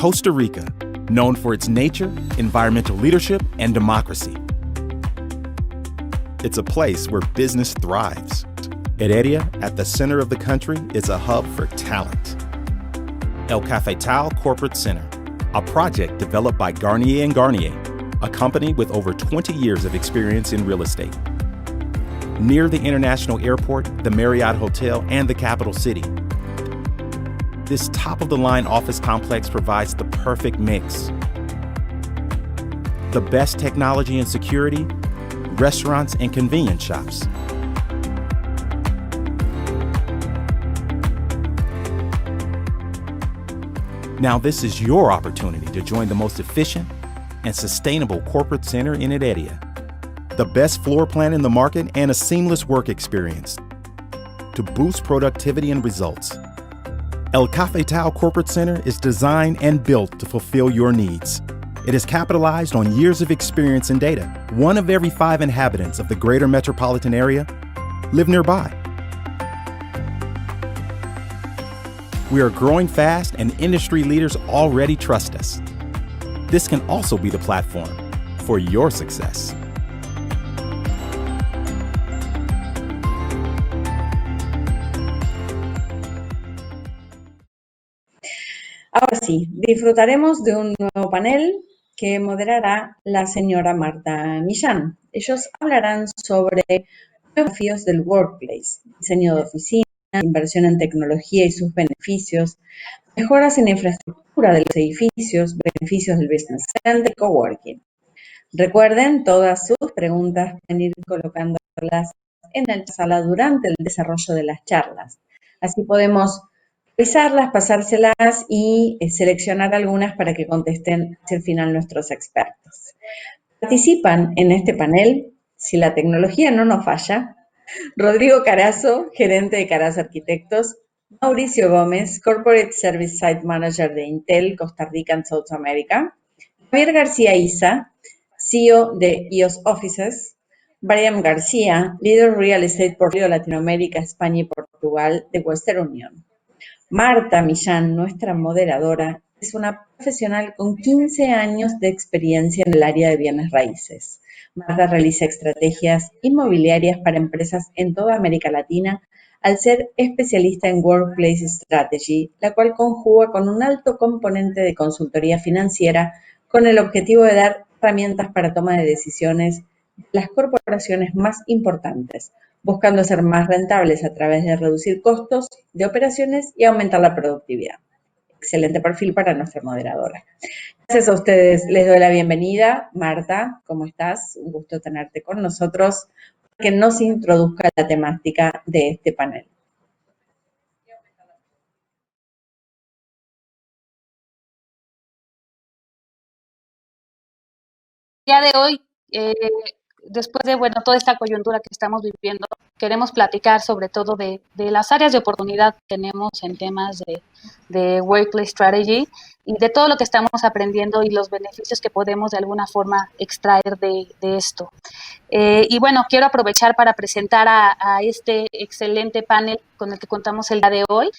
Costa Rica, known for its nature, environmental leadership, and democracy. It's a place where business thrives. Heredia, at the center of the country, is a hub for talent. El Cafetal Corporate Center, a project developed by Garnier & Garnier, a company with over 20 years of experience in real estate. Near the International Airport, the Marriott Hotel, and the capital city, this top-of-the-line office complex provides the perfect mix. The best technology and security, restaurants and convenience shops. Now this is your opportunity to join the most efficient and sustainable corporate center in Heredia. The best floor plan in the market and a seamless work experience to boost productivity and results. El Cafetal Corporate Center is designed and built to fulfill your needs. It is capitalized on years of experience and data. 1 of every 5 inhabitants of the greater metropolitan area live nearby. We are growing fast and industry leaders already trust us. This can also be the platform for your success. Ahora sí, disfrutaremos de un nuevo panel que moderará la señora Marta Millán. Ellos hablarán sobre los desafíos del workplace, diseño de oficinas, inversión en tecnología y sus beneficios, mejoras en la infraestructura de los edificios, beneficios del business center y coworking. Recuerden, todas sus preguntas pueden ir colocándolas en la sala durante el desarrollo de las charlas. Así podemos revisarlas, pasárselas y seleccionar algunas para que contesten hacia el final nuestros expertos. Participan en este panel, si la tecnología no nos falla, Rodrigo Carazo, gerente de Carazo Arquitectos, Mauricio Gómez, Corporate Service Site Manager de Intel, Costa Rica and South America, Javier García Isa, CEO de EOS Offices, Brian García, líder Real Estate por Latinoamérica, España y Portugal de Western Union. Marta Millán, nuestra moderadora, es una profesional con 15 años de experiencia en el área de bienes raíces. Marta realiza estrategias inmobiliarias para empresas en toda América Latina al ser especialista en Workplace Strategy, la cual conjuga con un alto componente de consultoría financiera con el objetivo de dar herramientas para toma de decisiones de las corporaciones más importantes, buscando ser más rentables a través de reducir costos de operaciones y aumentar la productividad. Excelente perfil para nuestra moderadora. Gracias a ustedes, les doy la bienvenida. Marta, ¿cómo estás? Un gusto tenerte con nosotros, que nos introduzca la temática de este panel. El día de hoy, después de toda esta coyuntura que estamos viviendo, queremos platicar sobre todo de las áreas de oportunidad que tenemos en temas de Workplace Strategy y de todo lo que estamos aprendiendo y los beneficios que podemos de alguna forma extraer de esto. Y bueno, quiero aprovechar para presentar a este excelente panel con el que contamos el día de hoy.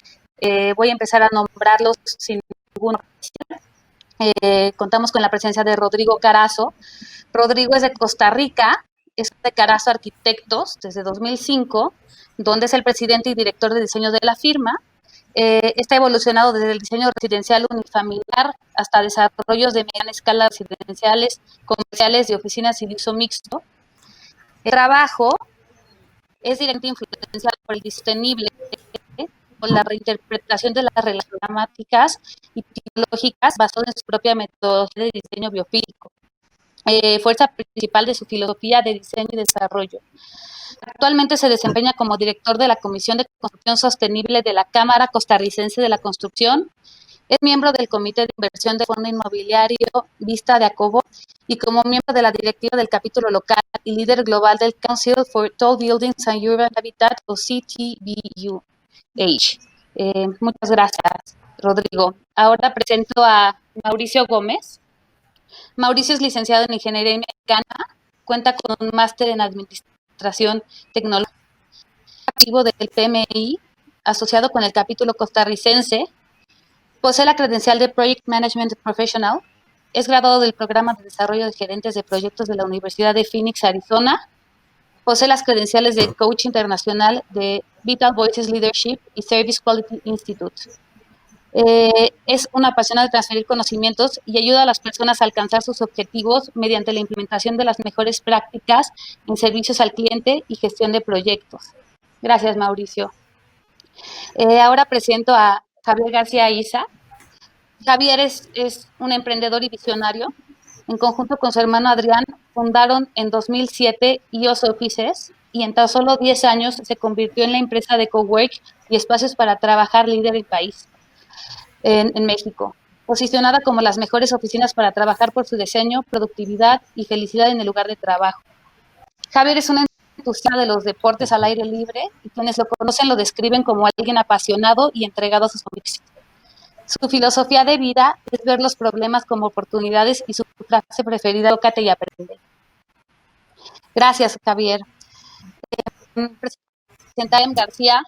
Voy a empezar a nombrarlos sin ninguna presión. Contamos con la presencia de Rodrigo Carazo. Rodrigo es de Costa Rica, es de Carazo Arquitectos desde 2005, donde es el presidente y director de diseño de la firma. Está evolucionado desde el diseño residencial unifamiliar hasta desarrollos de mediana escala residenciales, comerciales, de oficinas y de uso mixto. El trabajo es directamente influenciado por el sostenible, por la reinterpretación de las relaciones gramáticas y tipológicas basadas en su propia metodología de diseño biofílico. Fuerza principal de su filosofía de diseño y desarrollo. Actualmente se desempeña como director de la Comisión de Construcción Sostenible de la Cámara Costarricense de la Construcción. Es miembro del Comité de Inversión de Fondo Inmobiliario Vista de Acobo y como miembro de la directiva del capítulo local y líder global del Council for Tall Buildings and Urban Habitat, o CTBUH. Muchas gracias, Rodrigo. Ahora presento a Mauricio Gómez. Mauricio es licenciado en Ingeniería Mecánica, cuenta con un máster en Administración Tecnológica, activo del PMI, asociado con el capítulo costarricense, Posee la credencial de Project Management Professional. Es graduado del programa de desarrollo de gerentes de proyectos de la Universidad de Phoenix, Arizona. Posee las credenciales de Coach Internacional de Vital Voices Leadership y Service Quality Institute. Es una apasionada de transferir conocimientos y ayuda a las personas a alcanzar sus objetivos mediante la implementación de las mejores prácticas en servicios al cliente y gestión de proyectos. Gracias, Mauricio. Ahora presento a Javier García Isa. Javier es un emprendedor y visionario. En conjunto con su hermano Adrián, fundaron en 2007 IOS Offices y en tan solo 10 años se convirtió en la empresa de cowork y espacios para trabajar líder del país en México, posicionada como las mejores oficinas para trabajar por su diseño, productividad y felicidad en el lugar de trabajo. Javier es un entusiasta de los deportes al aire libre y quienes lo conocen lo describen como alguien apasionado y entregado a sus convicciones. Su filosofía de vida es ver los problemas como oportunidades y su frase preferida, tócate y aprende. Gracias, Javier. Presentar a García.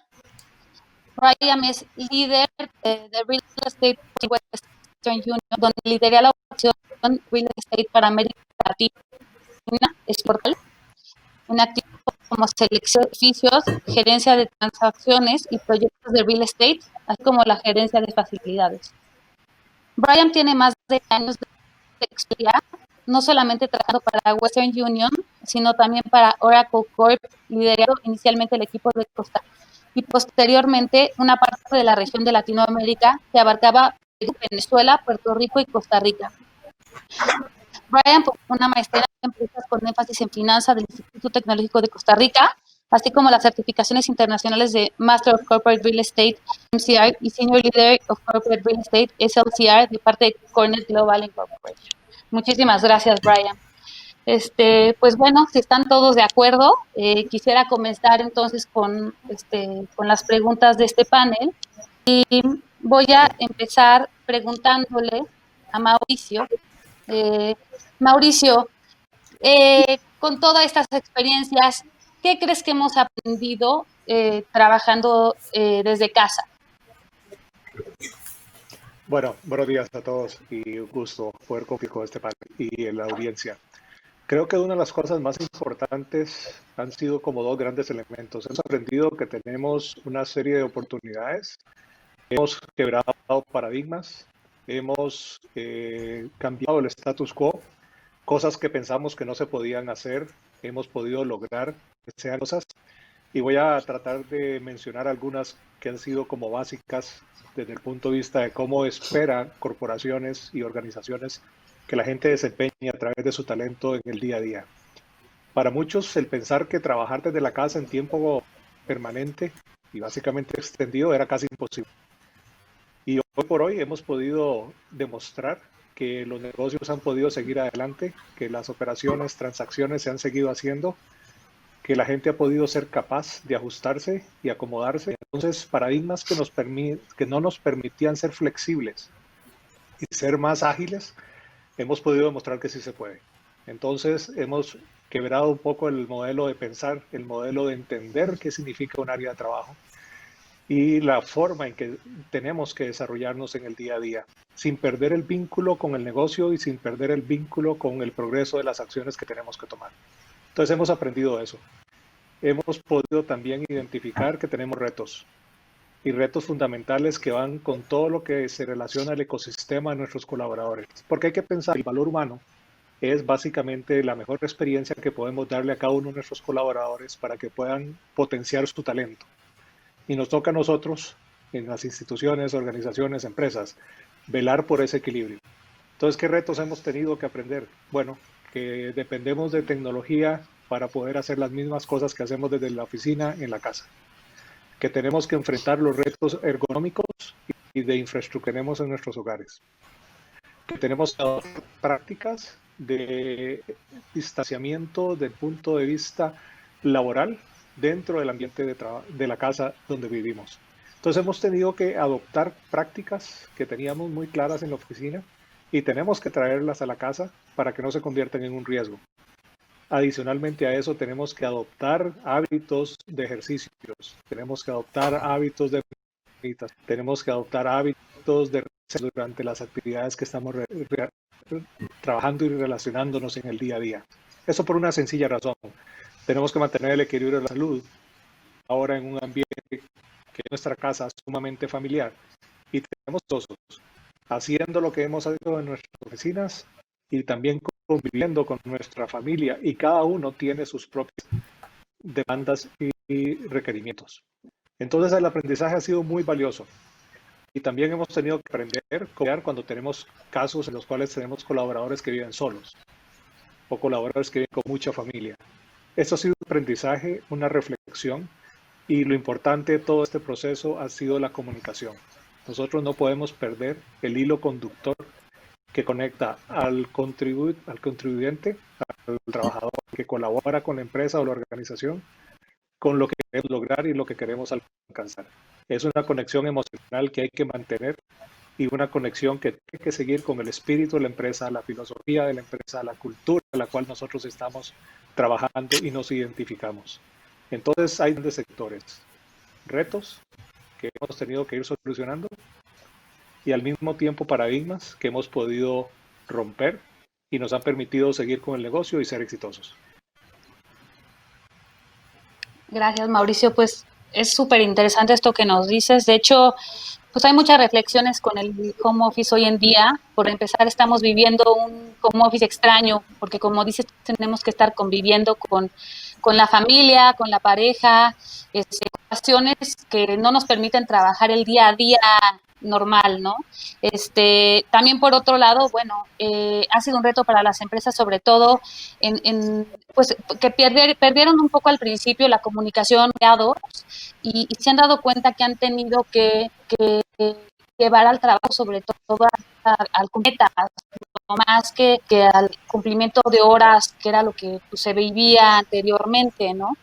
Brian es líder de Real Estate Western Union, donde lidera la opción Real Estate para América Latina, es portal, en actividades como selección de edificios, gerencia de transacciones y proyectos de real estate, así como la gerencia de facilidades. Brian tiene más de años de experiencia, no solamente trabajando para Western Union, sino también para Oracle Corp, liderando inicialmente el equipo de Costa y posteriormente una parte de la región de Latinoamérica que abarcaba Venezuela, Puerto Rico y Costa Rica. Brian posee una maestría en empresas con énfasis en finanzas del Instituto Tecnológico de Costa Rica, así como las certificaciones internacionales de Master of Corporate Real Estate, MCR, y Senior Leader of Corporate Real Estate, SLCR, de parte de Cornell Global Incorporation. Muchísimas gracias, Brian. Pues bueno, si están todos de acuerdo, quisiera comenzar entonces con las preguntas de este panel. Y voy a empezar preguntándole a Mauricio. Mauricio, con todas estas experiencias, ¿qué crees que hemos aprendido trabajando desde casa? Bueno, buenos días a todos y un gusto poder compartir con este panel y en la audiencia. Creo que una de las cosas más importantes han sido como dos grandes elementos. Hemos aprendido que tenemos una serie de oportunidades, hemos quebrado paradigmas, hemos cambiado el status quo, cosas que pensamos que no se podían hacer, hemos podido lograr que sean cosas. Y voy a tratar de mencionar algunas que han sido como básicas desde el punto de vista de cómo esperan corporaciones y organizaciones que la gente desempeñe a través de su talento en el día a día. Para muchos, el pensar que trabajar desde la casa en tiempo permanente y básicamente extendido era casi imposible. Y hoy por hoy hemos podido demostrar que los negocios han podido seguir adelante, que las operaciones, transacciones se han seguido haciendo, que la gente ha podido ser capaz de ajustarse y acomodarse. Entonces, paradigmas que no nos permitían ser flexibles y ser más ágiles, hemos podido demostrar que sí se puede. Entonces, hemos quebrado un poco el modelo de pensar, el modelo de entender qué significa un área de trabajo y la forma en que tenemos que desarrollarnos en el día a día, sin perder el vínculo con el negocio y sin perder el vínculo con el progreso de las acciones que tenemos que tomar. Entonces hemos aprendido eso. Hemos podido también identificar que tenemos retos y retos fundamentales que van con todo lo que se relaciona al ecosistema de nuestros colaboradores. Porque hay que pensar que el valor humano es básicamente la mejor experiencia que podemos darle a cada uno de nuestros colaboradores para que puedan potenciar su talento. Y nos toca a nosotros, en las instituciones, organizaciones, empresas, velar por ese equilibrio. Entonces, ¿qué retos hemos tenido que aprender? Bueno, que dependemos de tecnología para poder hacer las mismas cosas que hacemos desde la oficina en la casa. Que tenemos que enfrentar los retos ergonómicos y de infraestructura que tenemos en nuestros hogares. Que tenemos que adoptar prácticas de distanciamiento del punto de vista laboral dentro del ambiente de la casa donde vivimos. Entonces hemos tenido que adoptar prácticas que teníamos muy claras en la oficina y tenemos que traerlas a la casa para que no se conviertan en un riesgo. Adicionalmente a eso tenemos que adoptar hábitos de ejercicios, tenemos que adoptar hábitos de meditación, tenemos que adoptar hábitos de durante las actividades que estamos trabajando y relacionándonos en el día a día. Eso por una sencilla razón. Tenemos que mantener el equilibrio de la salud ahora en un ambiente que es nuestra casa sumamente familiar y tenemos todos haciendo lo que hemos hecho en nuestras oficinas y también conviviendo con nuestra familia y cada uno tiene sus propias demandas y requerimientos. Entonces el aprendizaje ha sido muy valioso y también hemos tenido que aprender cuando tenemos casos en los cuales tenemos colaboradores que viven solos o colaboradores que viven con mucha familia. Esto ha sido un aprendizaje, una reflexión y lo importante de todo este proceso ha sido la comunicación. Nosotros no podemos perder el hilo conductor que conecta al contribuyente, al trabajador que colabora con la empresa o la organización, con lo que queremos lograr y lo que queremos alcanzar. Es una conexión emocional que hay que mantener y una conexión que tiene que seguir con el espíritu de la empresa, la filosofía de la empresa, la cultura a la cual nosotros estamos trabajando y nos identificamos. Entonces hay grandes sectores, retos que hemos tenido que ir solucionando y al mismo tiempo paradigmas que hemos podido romper y nos han permitido seguir con el negocio y ser exitosos. Gracias, Mauricio. Pues es súper interesante esto que nos dices. De hecho, pues hay muchas reflexiones con el home office hoy en día. Por empezar, estamos viviendo un home office extraño, porque como dices, tenemos que estar conviviendo con la familia, con la pareja, situaciones que no nos permiten trabajar el día a día normal, ¿no? También por otro lado, bueno, ha sido un reto para las empresas, sobre todo pues que perdieron un poco al principio la comunicación y se han dado cuenta que han tenido que llevar al trabajo, sobre todo al cumplimiento, más que al cumplimiento de horas, que era lo que pues, se vivía anteriormente, ¿no?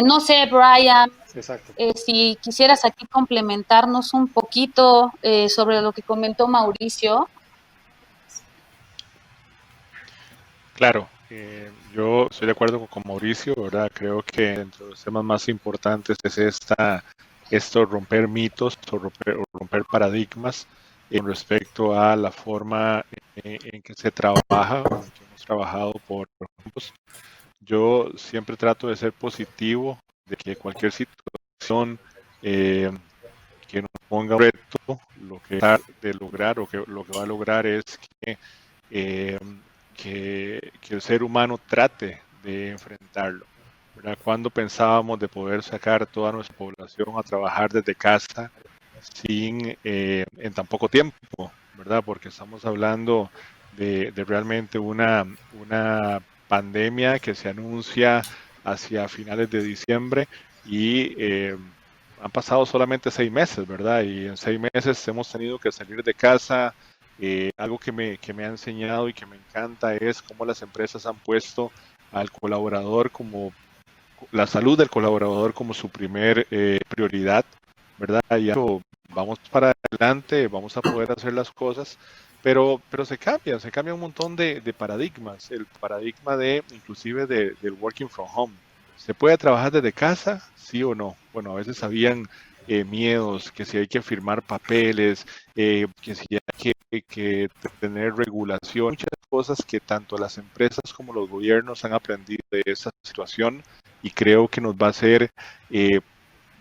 No sé, Brian, si quisieras aquí complementarnos un poquito sobre lo que comentó Mauricio. Claro, yo estoy de acuerdo con Mauricio, ¿verdad? Creo que entre los temas más importantes es esto romper mitos o romper paradigmas en respecto a la forma en que se trabaja o en que hemos trabajado por ejemplo. Yo siempre trato de ser positivo, de que cualquier situación que nos ponga un reto, lo que va de lograr o que lo que va a lograr es que el ser humano trate de enfrentarlo, ¿verdad? Cuando pensábamos de poder sacar toda nuestra población a trabajar desde casa en tan poco tiempo, ¿verdad? Porque estamos hablando de realmente una pandemia que se anuncia hacia finales de diciembre y han pasado solamente 6 meses, ¿verdad? Y en 6 meses hemos tenido que salir de casa. Algo que me ha enseñado y que me encanta es cómo las empresas han puesto al colaborador la salud del colaborador como su primer prioridad, ¿verdad? Y vamos para adelante, vamos a poder hacer las cosas, pero se cambia un montón de paradigmas, el paradigma inclusive del working from home. ¿Se puede trabajar desde casa? ¿Sí o no? Bueno, a veces habían miedos, que si hay que firmar papeles, que si hay que tener regulación, muchas cosas que tanto las empresas como los gobiernos han aprendido de esa situación y creo que nos va a hacer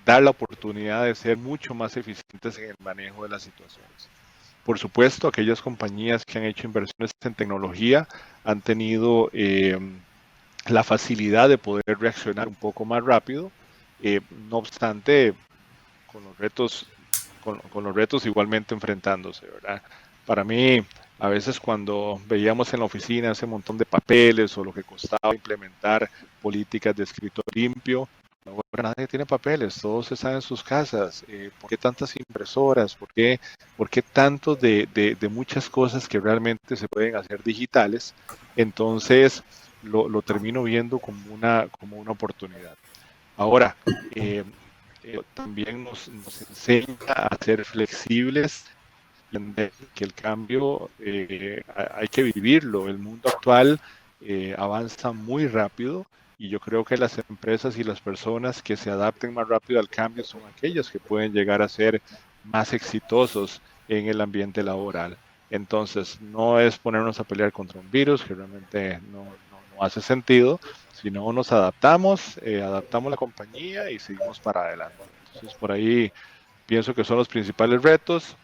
dar la oportunidad de ser mucho más eficientes en el manejo de las situaciones. Por supuesto, aquellas compañías que han hecho inversiones en tecnología han tenido la facilidad de poder reaccionar un poco más rápido, no obstante, con los retos igualmente enfrentándose, ¿verdad? Para mí, a veces cuando veíamos en la oficina ese montón de papeles o lo que costaba implementar políticas de escritorio limpio, ahora nadie tiene papeles, todos están en sus casas. ¿Por qué tantas impresoras? ¿Por qué tanto de muchas cosas que realmente se pueden hacer digitales? Entonces lo termino viendo como una oportunidad. Ahora, también nos enseña a ser flexibles, que el cambio hay que vivirlo. El mundo actual avanza muy rápido y yo creo que las empresas y las personas que se adapten más rápido al cambio son aquellas que pueden llegar a ser más exitosos en el ambiente laboral. Entonces, no es ponernos a pelear contra un virus, que realmente no hace sentido, sino nos adaptamos, adaptamos la compañía y seguimos para adelante. Entonces, por ahí pienso que son los principales retos.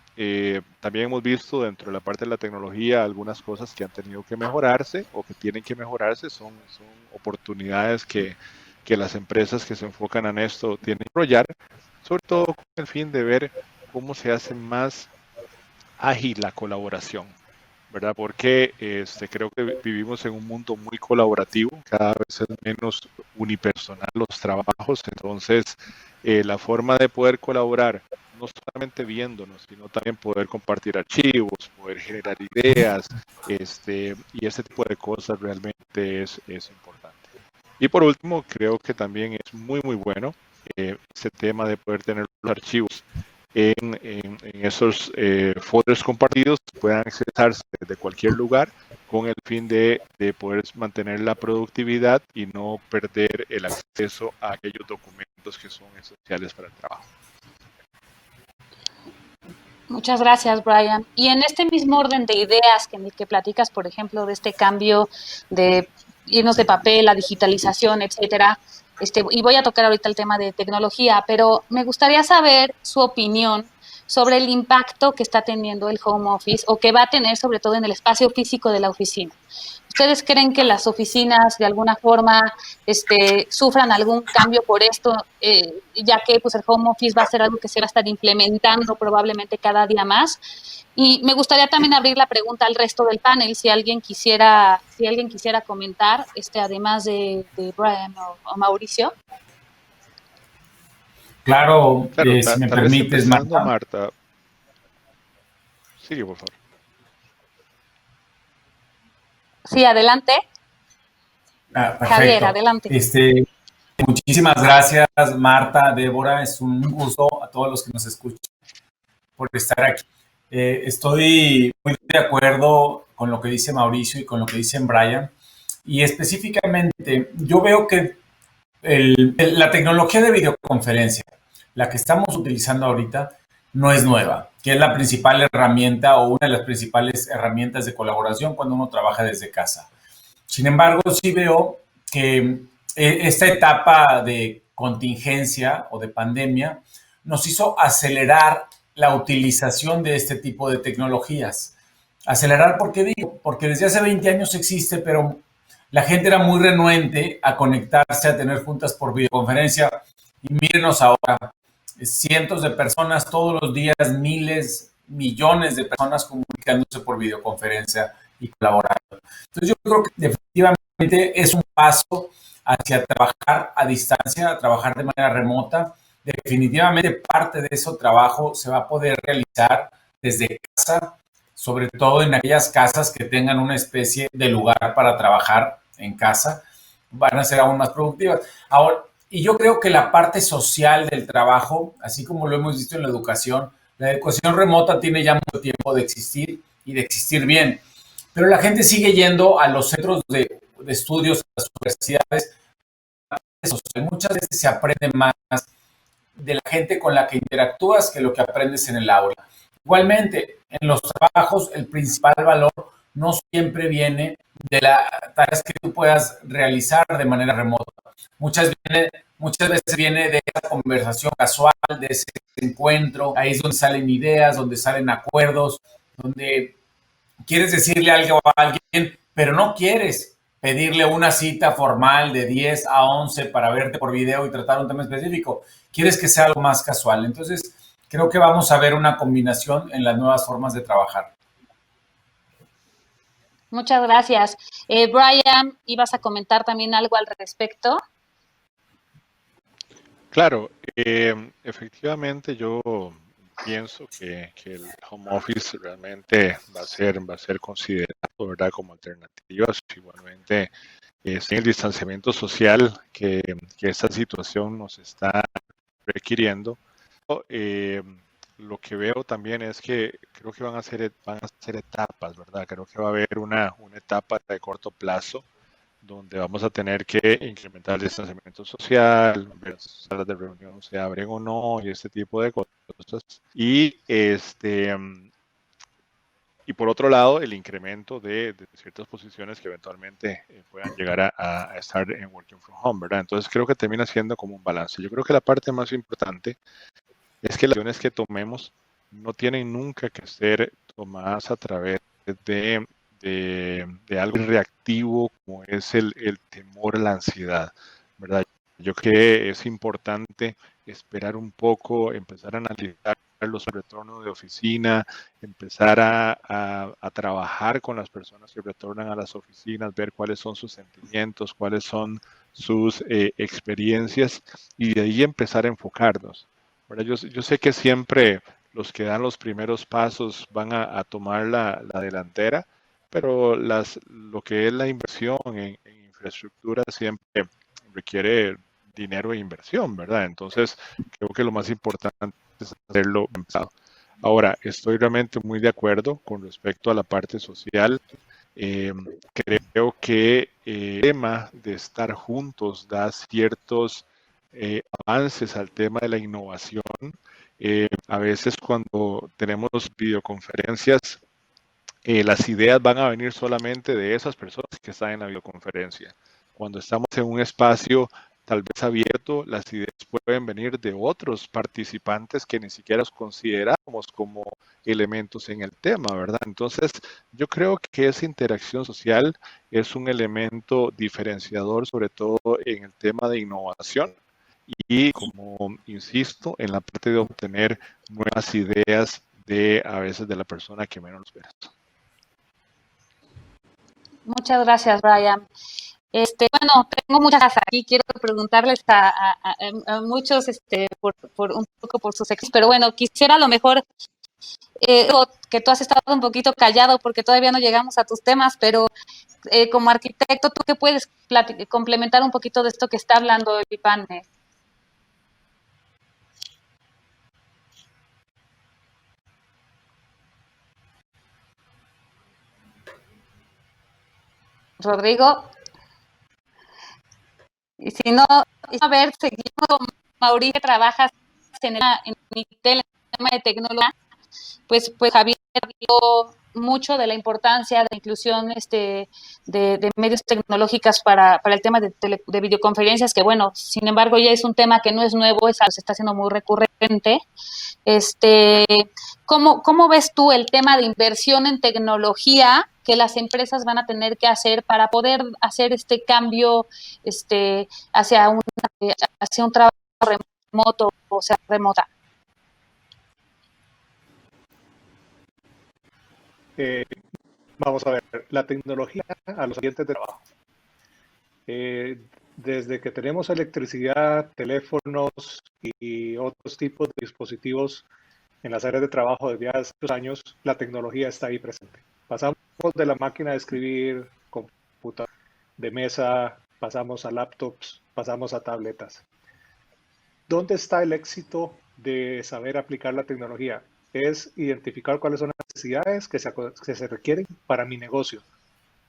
También hemos visto dentro de la parte de la tecnología algunas cosas que han tenido que mejorarse o que tienen que mejorarse. Son oportunidades que las empresas que se enfocan en esto tienen que desarrollar, sobre todo con el fin de ver cómo se hace más ágil la colaboración, ¿verdad? Porque creo que vivimos en un mundo muy colaborativo, cada vez es menos unipersonal los trabajos, entonces la forma de poder colaborar, no solamente viéndonos, sino también poder compartir archivos, poder generar ideas, y ese tipo de cosas realmente es importante. Y por último, creo que también es muy bueno ese tema de poder tener los archivos en esos folders compartidos que puedan accesarse desde cualquier lugar con el fin de poder mantener la productividad y no perder el acceso a aquellos documentos que son esenciales para el trabajo. Muchas gracias, Brian. Y en este mismo orden de ideas que platicas, por ejemplo, de este cambio de irnos de papel a digitalización, etcétera, y voy a tocar ahorita el tema de tecnología, pero me gustaría saber su opinión sobre el impacto que está teniendo el home office o que va a tener sobre todo en el espacio físico de la oficina. ¿Ustedes creen que las oficinas de alguna forma sufran algún cambio por esto, ya que pues, el home office va a ser algo que se va a estar implementando probablemente cada día más? Y me gustaría también abrir la pregunta al resto del panel, si alguien quisiera comentar, además de Brian o Mauricio. Claro, Claro, si me tal vez permites, empezando, Marta. Marta. Sigue, por favor. Sí, adelante. Perfecto. Javier, adelante. Muchísimas gracias, Marta, Débora. Es un gusto a todos los que nos escuchan por estar aquí. Estoy muy de acuerdo con lo que dice Mauricio y con lo que dice Brian. Y específicamente, yo veo que la tecnología de videoconferencia, la que estamos utilizando ahorita, no es nueva, que es la principal herramienta o una de las principales herramientas de colaboración cuando uno trabaja desde casa. Sin embargo, sí veo que esta etapa de contingencia o de pandemia nos hizo acelerar la utilización de este tipo de tecnologías. Acelerar, ¿por qué digo? Porque desde hace 20 años existe, pero la gente era muy renuente a conectarse, a tener juntas por videoconferencia. Y mírenos ahora, cientos de personas todos los días, miles, millones de personas comunicándose por videoconferencia y colaborando. Entonces yo creo que definitivamente es un paso hacia trabajar a distancia, a trabajar de manera remota. Definitivamente parte de ese trabajo se va a poder realizar desde casa, sobre todo en aquellas casas que tengan una especie de lugar para trabajar en casa, van a ser aún más productivas. Ahora, y yo creo que la parte social del trabajo, así como lo hemos visto en la educación remota tiene ya mucho tiempo de existir y de existir bien, pero la gente sigue yendo a los centros de estudios, a las universidades. Muchas veces se aprende más de la gente con la que interactúas que lo que aprendes en el aula. Igualmente, en los trabajos, el principal valor no siempre viene de las tareas que tú puedas realizar de manera remota. Muchas veces viene de esa conversación casual, de ese encuentro. Ahí es donde salen ideas, donde salen acuerdos, donde quieres decirle algo a alguien, pero no quieres pedirle una cita formal de 10 a 11 para verte por video y tratar un tema específico. Quieres que sea algo más casual. Entonces, creo que vamos a ver una combinación en las nuevas formas de trabajar. Muchas gracias. Brian, ¿ibas a comentar también algo al respecto? Claro, efectivamente yo pienso que el home office realmente va a ser considerado, ¿verdad?, como alternativa. Igualmente, sin el distanciamiento social que esta situación nos está requiriendo. Lo que veo también es que creo que van a ser etapas, ¿verdad? Creo que va a haber una etapa de corto plazo donde vamos a tener que incrementar el distanciamiento social, ver si salas de reunión se abren o no y este tipo de cosas. Y y por otro lado, el incremento de ciertas posiciones que eventualmente puedan llegar a estar en working from home, ¿verdad? Entonces creo que termina siendo como un balance. Yo creo que la parte más importante es que las acciones que tomemos no tienen nunca que ser tomadas a través de algo reactivo como es el temor, la ansiedad, ¿verdad? Yo creo que es importante esperar un poco, empezar a analizar los retornos de oficina, empezar a trabajar con las personas que retornan a las oficinas, ver cuáles son sus sentimientos, cuáles son sus experiencias y de ahí empezar a enfocarnos. ¿Verdad? Yo sé que siempre los que dan los primeros pasos van a tomar la delantera, pero lo que es la inversión en infraestructura siempre requiere dinero e inversión, ¿verdad? Entonces, creo que lo más importante es hacerlo pensado. Ahora, estoy realmente muy de acuerdo con respecto a la parte social. Creo que el tema de estar juntos da ciertos avances al tema de la innovación. A veces cuando tenemos videoconferencias, las ideas van a venir solamente de esas personas que están en la videoconferencia. Cuando estamos en un espacio tal vez abierto, las ideas pueden venir de otros participantes que ni siquiera los consideramos como elementos en el tema, ¿verdad? Entonces, yo creo que esa interacción social es un elemento diferenciador, sobre todo en el tema de innovación y, como insisto, en la parte de obtener nuevas ideas de a veces de la persona que menos lo esperas. Muchas gracias, Brian. Bueno, tengo muchas cosas aquí. Quiero preguntarles a muchos por un poco por sus experiencias, pero bueno, quisiera a lo mejor que tú has estado un poquito callado porque todavía no llegamos a tus temas, pero como arquitecto, ¿tú qué puedes complementar un poquito de esto que está hablando el panel? Rodrigo. Y si no, a ver, seguimos con Mauricio, que trabajas en el tema de tecnología, pues Javier habló mucho de la importancia de la inclusión de medios tecnológicos para el tema de videoconferencias, que bueno, sin embargo ya es un tema que no es nuevo, se está haciendo muy recurrente. ¿Cómo ves tú el tema de inversión en tecnología que las empresas van a tener que hacer para poder hacer este cambio hacia un trabajo remoto, o sea, remota? Vamos a ver, la tecnología a los ambientes de trabajo. Desde que tenemos electricidad, teléfonos y otros tipos de dispositivos en las áreas de trabajo desde hace años, la tecnología está ahí presente. Pasamos de la máquina de escribir, computadora de mesa, pasamos a laptops, pasamos a tabletas. ¿Dónde está el éxito de saber aplicar la tecnología? Es identificar cuáles son las necesidades que se requieren para mi negocio.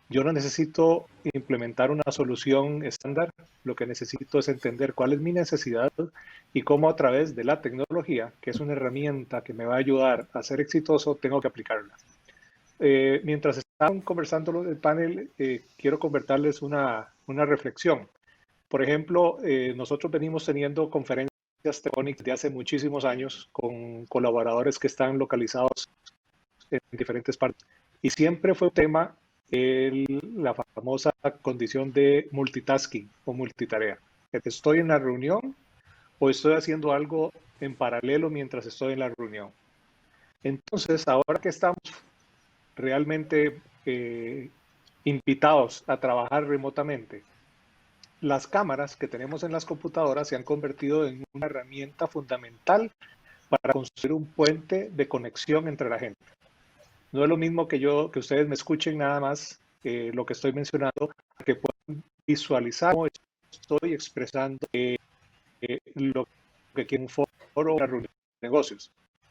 Yo no necesito implementar una solución estándar, lo que necesito es entender cuál es mi necesidad y cómo a través de la tecnología, que es una herramienta que me va a ayudar a ser exitoso, tengo que aplicarla. Mientras estaban conversando en el panel, quiero comentarles una reflexión. Por ejemplo, nosotros venimos teniendo conferencias telefónicas de hace muchísimos años con colaboradores que están localizados en diferentes partes. Y siempre fue un tema la famosa condición de multitasking o multitarea. Estoy en la reunión o estoy haciendo algo en paralelo mientras estoy en la reunión. Entonces, ahora que estamos realmente invitados a trabajar remotamente, las cámaras que tenemos en las computadoras se han convertido en una herramienta fundamental para construir un puente de conexión entre la gente. No es lo mismo que ustedes me escuchen nada más lo que estoy mencionando, que puedan visualizar cómo estoy expresando lo que quiero un foro o una reunión de negocios.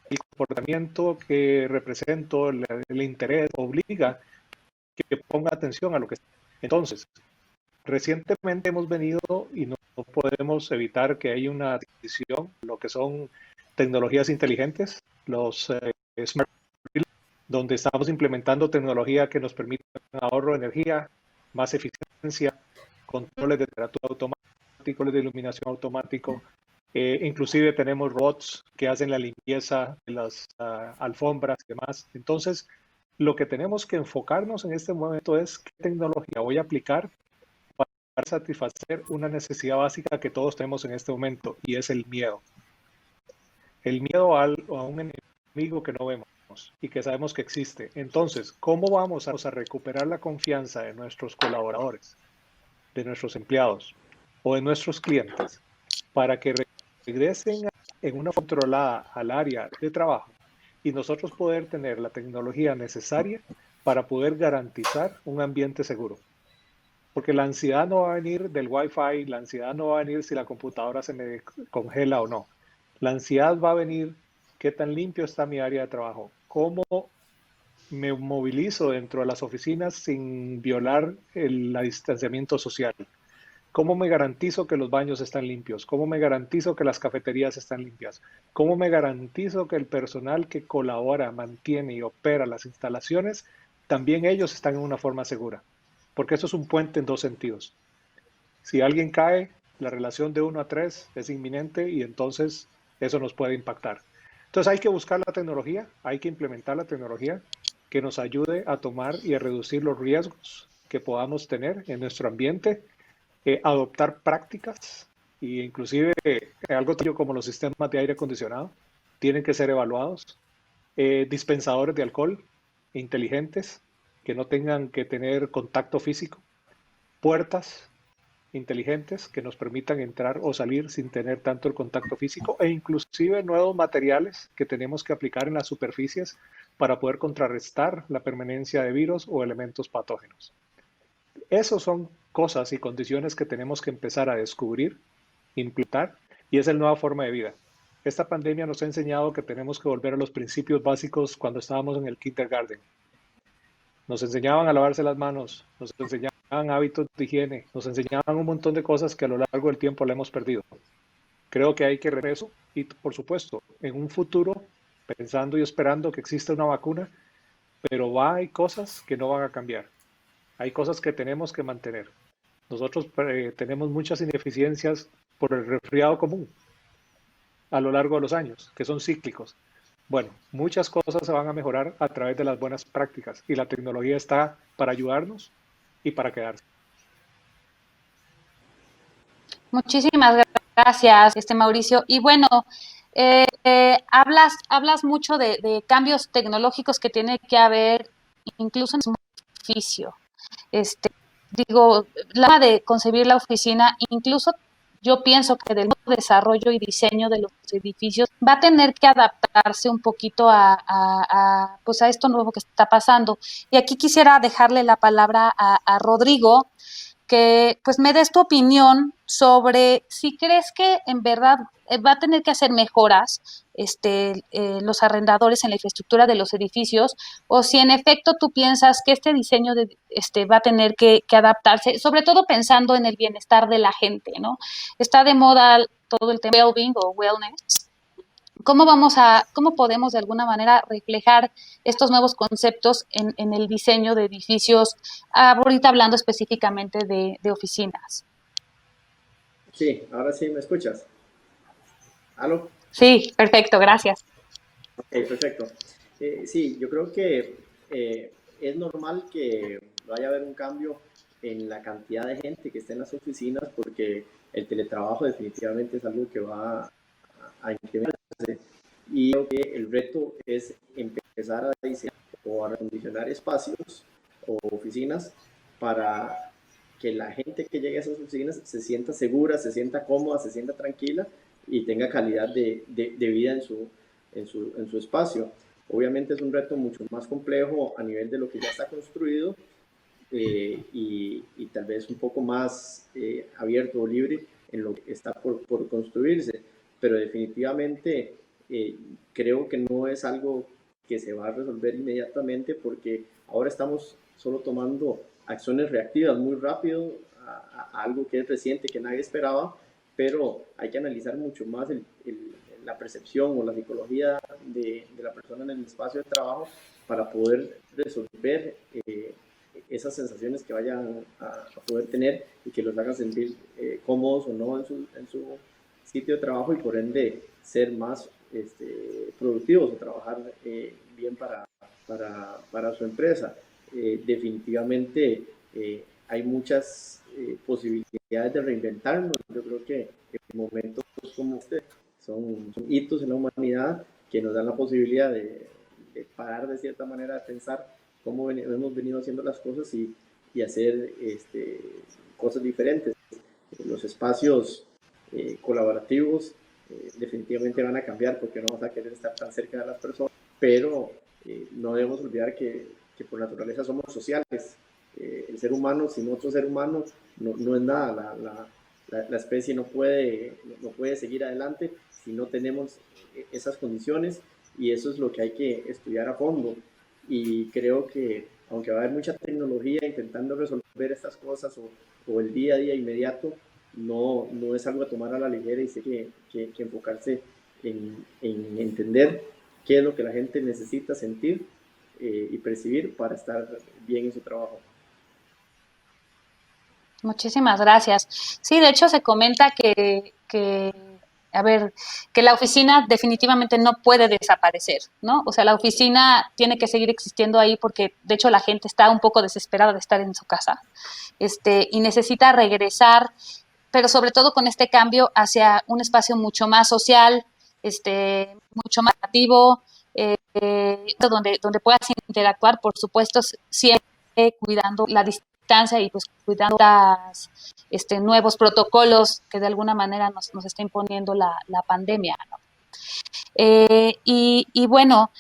El comportamiento que represento, el interés, obliga que ponga atención a lo que está. Entonces, recientemente hemos venido y no podemos evitar que haya una decisión, lo que son tecnologías inteligentes, los smart donde estamos implementando tecnología que nos permite ahorro de energía, más eficiencia, controles de temperatura automáticos, de iluminación automático. Inclusive tenemos robots que hacen la limpieza de las alfombras y demás. Entonces, lo que tenemos que enfocarnos en este momento es qué tecnología voy a aplicar para satisfacer una necesidad básica que todos tenemos en este momento, y es el miedo. El miedo a un enemigo que no vemos y que sabemos que existe. Entonces, ¿cómo vamos a recuperar la confianza de nuestros colaboradores, de nuestros empleados o de nuestros clientes para que regresen en una controlada al área de trabajo y nosotros poder tener la tecnología necesaria para poder garantizar un ambiente seguro? Porque la ansiedad no va a venir del Wi-Fi, la ansiedad no va a venir si la computadora se me congela o no. La ansiedad va a venir qué tan limpio está mi área de trabajo, cómo me movilizo dentro de las oficinas sin violar el distanciamiento social, cómo me garantizo que los baños están limpios, cómo me garantizo que las cafeterías están limpias, cómo me garantizo que el personal que colabora, mantiene y opera las instalaciones, también ellos están en una forma segura. Porque eso es un puente en dos sentidos. Si alguien cae, la relación de 1 a 3 es inminente y entonces eso nos puede impactar. Entonces hay que buscar la tecnología, hay que implementar la tecnología que nos ayude a tomar y a reducir los riesgos que podamos tener en nuestro ambiente, adoptar prácticas e inclusive algo como los sistemas de aire acondicionado tienen que ser evaluados, dispensadores de alcohol inteligentes que no tengan que tener contacto físico, puertas inteligentes que nos permitan entrar o salir sin tener tanto el contacto físico, e inclusive nuevos materiales que tenemos que aplicar en las superficies para poder contrarrestar la permanencia de virus o elementos patógenos. Esas son cosas y condiciones que tenemos que empezar a descubrir, implementar, y es la nueva forma de vida. Esta pandemia nos ha enseñado que tenemos que volver a los principios básicos cuando estábamos en el kindergarten. Nos enseñaban a lavarse las manos, nos enseñaban hábitos de higiene, nos enseñaban un montón de cosas que a lo largo del tiempo la hemos perdido. Creo que hay que regresar y, por supuesto, en un futuro, pensando y esperando que exista una vacuna, pero hay cosas que no van a cambiar. Hay cosas que tenemos que mantener. Nosotros tenemos muchas ineficiencias por el resfriado común a lo largo de los años, que son cíclicos. Bueno, muchas cosas se van a mejorar a través de las buenas prácticas y la tecnología está para ayudarnos y para quedarse. Muchísimas gracias, Mauricio. Y bueno, hablas mucho de cambios tecnológicos que tiene que haber incluso en su edificio. Digo, la forma de concebir la oficina, incluso yo pienso que del desarrollo y diseño de los edificios va a tener que adaptarse un poquito pues a esto nuevo que está pasando. Y aquí quisiera dejarle la palabra a Rodrigo, que pues me des tu opinión sobre si crees que en verdad va a tener que hacer mejoras los arrendadores en la infraestructura de los edificios, o si en efecto tú piensas que este diseño va a tener que adaptarse, sobre todo pensando en el bienestar de la gente, ¿no? Está de moda todo el tema de well-being o wellness. ¿Cómo podemos de alguna manera reflejar estos nuevos conceptos en el diseño de edificios, ahorita hablando específicamente de oficinas? Sí, ahora sí me escuchas. ¿Aló? Sí, perfecto, gracias. Ok, perfecto. Sí, yo creo que es normal que vaya a haber un cambio en la cantidad de gente que esté en las oficinas, porque el teletrabajo definitivamente es algo que va a incrementarse. Y creo que el reto es empezar a diseñar o a recondicionar espacios o oficinas para que la gente que llegue a esas oficinas se sienta segura, se sienta cómoda, se sienta tranquila y tenga calidad de vida en su espacio. Obviamente es un reto mucho más complejo a nivel de lo que ya está construido, y tal vez un poco más abierto o libre en lo que está por construirse, pero definitivamente creo que no es algo que se va a resolver inmediatamente, porque ahora estamos solo tomando acciones reactivas muy rápido a algo que es reciente, que nadie esperaba, pero hay que analizar mucho más la percepción o la psicología de la persona en el espacio de trabajo para poder resolver esas sensaciones que vayan a poder tener y que los hagan sentir cómodos o no en su sitio de trabajo, y por ende ser más productivos o trabajar bien para su empresa. Definitivamente hay muchas posibilidades de reinventarnos. Yo creo que en momentos como este son hitos en la humanidad que nos dan la posibilidad de parar de cierta manera, de pensar cómo hemos venido haciendo las cosas y hacer cosas diferentes. Los espacios colaborativos definitivamente van a cambiar porque no vamos a querer estar tan cerca de las personas, pero no debemos olvidar que por naturaleza somos sociales. El ser humano sin otro ser humano no es nada. La especie no puede seguir adelante si no tenemos esas condiciones, y eso es lo que hay que estudiar a fondo. Y creo que aunque va a haber mucha tecnología intentando resolver estas cosas o el día a día inmediato, no es algo a tomar a la ligera, y sé que enfocarse en entender qué es lo que la gente necesita sentir y percibir para estar bien en su trabajo. Muchísimas gracias. Sí, de hecho se comenta que la oficina definitivamente no puede desaparecer, ¿no? O sea, la oficina tiene que seguir existiendo ahí porque, de hecho, la gente está un poco desesperada de estar en su casa, y necesita regresar, pero sobre todo con este cambio hacia un espacio mucho más social, mucho más activo, donde puedas interactuar, por supuesto, siempre cuidando la distancia y pues cuidando nuevos protocolos que de alguna manera nos está imponiendo la pandemia, ¿no? Y bueno,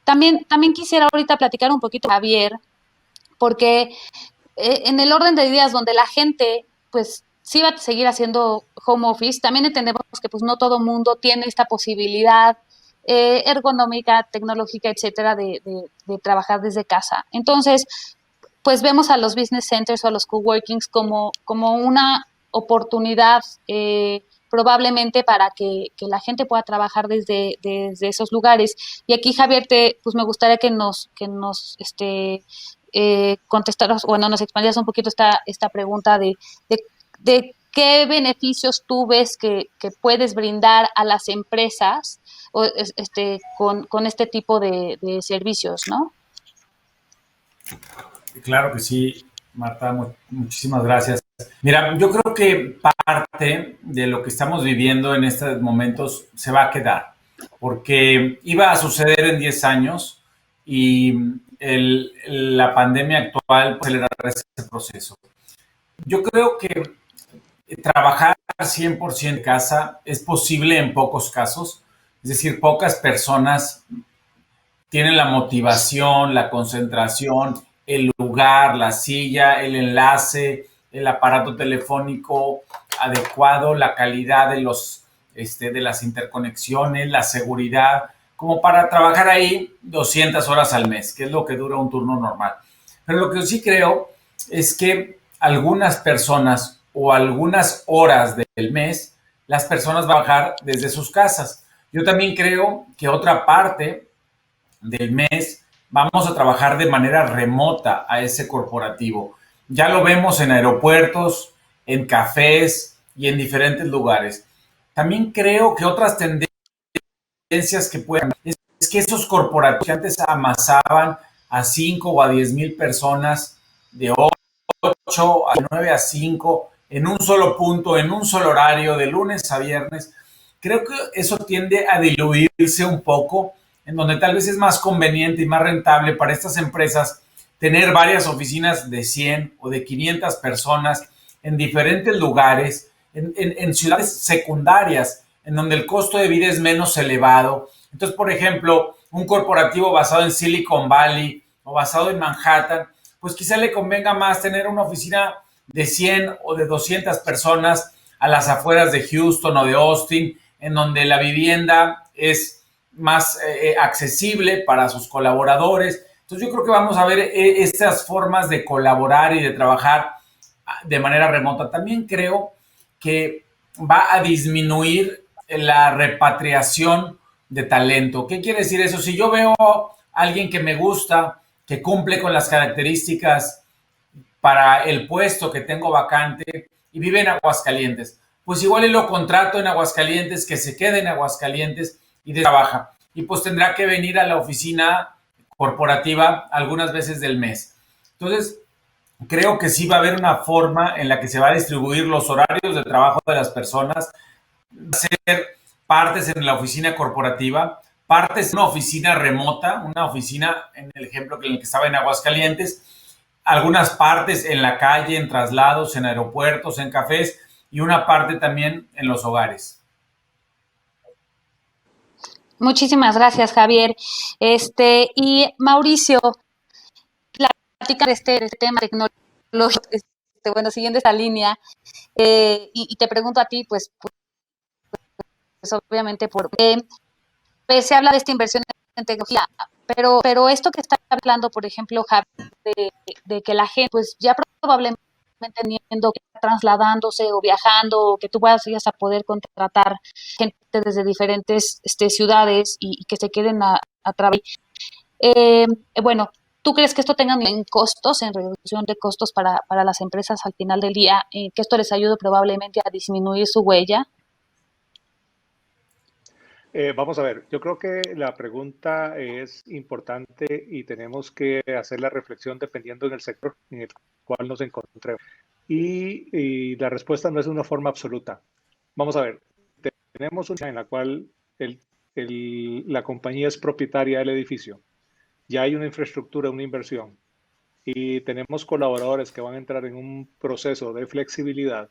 también quisiera ahorita platicar un poquito, Javier, porque en el orden de ideas donde la gente pues sí va a seguir haciendo home office, también entendemos que pues no todo mundo tiene esta posibilidad ergonómica, tecnológica, etcétera, de trabajar desde casa. Entonces, pues vemos a los business centers o a los coworkings como una oportunidad probablemente para que la gente pueda trabajar desde esos lugares. Y aquí, Javier, pues me gustaría que nos contestaras, bueno, nos expandieras un poquito esta pregunta de qué beneficios tú ves que puedes brindar a las empresas con este tipo de servicios, ¿no? Claro que sí, Marta, muchísimas gracias. Mira, yo creo que parte de lo que estamos viviendo en estos momentos se va a quedar, porque iba a suceder en 10 años y la pandemia actual puede acelerar ese proceso. Yo creo que trabajar 100% en casa es posible en pocos casos, es decir, pocas personas tienen la motivación, la concentración, el lugar, la silla, el enlace, el aparato telefónico adecuado, la calidad de las interconexiones, la seguridad, como para trabajar ahí 200 horas al mes, que es lo que dura un turno normal. Pero lo que sí creo es que algunas personas o algunas horas del mes, las personas van a trabajar desde sus casas. Yo también creo que otra parte del mes vamos a trabajar de manera remota a ese corporativo. Ya lo vemos en aeropuertos, en cafés y en diferentes lugares. También creo que otras tendencias que pueden es que esos corporativos que antes amasaban a 5 o a 10,000 personas de 8 a 9 a 5 en un solo punto, en un solo horario, de lunes a viernes, creo que eso tiende a diluirse un poco, en donde tal vez es más conveniente y más rentable para estas empresas tener varias oficinas de 100 o de 500 personas en diferentes lugares, en ciudades secundarias, en donde el costo de vida es menos elevado. Entonces, por ejemplo, un corporativo basado en Silicon Valley o basado en Manhattan, pues quizá le convenga más tener una oficina de 100 o de 200 personas a las afueras de Houston o de Austin, en donde la vivienda es más accesible para sus colaboradores. Entonces yo creo que vamos a ver estas formas de colaborar y de trabajar de manera remota. También creo que va a disminuir la repatriación de talento. ¿Qué quiere decir eso? Si yo veo a alguien que me gusta, que cumple con las características para el puesto que tengo vacante y vive en Aguascalientes, pues igual y lo contrato en Aguascalientes, que se quede en Aguascalientes y trabaja. Y pues tendrá que venir a la oficina corporativa algunas veces del mes. Entonces, creo que sí va a haber una forma en la que se va a distribuir los horarios de trabajo de las personas, ser partes en la oficina corporativa, partes en una oficina remota, una oficina, en el ejemplo en el que estaba en Aguascalientes, algunas partes en la calle, en traslados, en aeropuertos, en cafés y una parte también en los hogares. Muchísimas gracias, Javier. Y Mauricio, platicar este tema tecnológico, bueno, siguiendo esta línea, y te pregunto a ti, pues obviamente, pues se habla de esta inversión en tecnología, pero esto que está hablando, por ejemplo, Javier, de que la gente, pues ya probablemente teniendo que trasladándose o viajando, o que tú vayas a poder contratar gente desde diferentes ciudades y que se queden a trabajar. Bueno, ¿tú crees que esto tenga en costos, en reducción de costos para las empresas al final del día, que esto les ayude probablemente a disminuir su huella? Vamos a ver, yo creo que la pregunta es importante y tenemos que hacer la reflexión dependiendo del sector en el cual nos encontremos. Y la respuesta no es de una forma absoluta. Vamos a ver, tenemos una en la cual la compañía es propietaria del edificio. Ya hay una infraestructura, una inversión. Y tenemos colaboradores que van a entrar en un proceso de flexibilidad.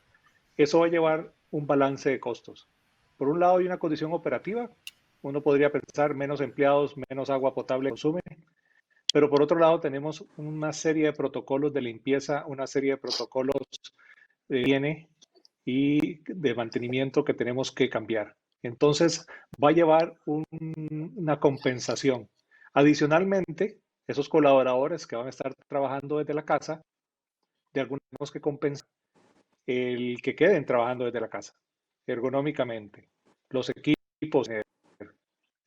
Eso va a llevar un balance de costos. Por un lado hay una condición operativa, uno podría pensar menos empleados, menos agua potable consume, pero por otro lado tenemos una serie de protocolos de limpieza, una serie de protocolos de higiene y de mantenimiento que tenemos que cambiar. Entonces va a llevar una compensación. Adicionalmente, esos colaboradores que van a estar trabajando desde la casa, de alguna manera tenemos que compensar el que queden trabajando desde la casa, ergonómicamente. Los equipos,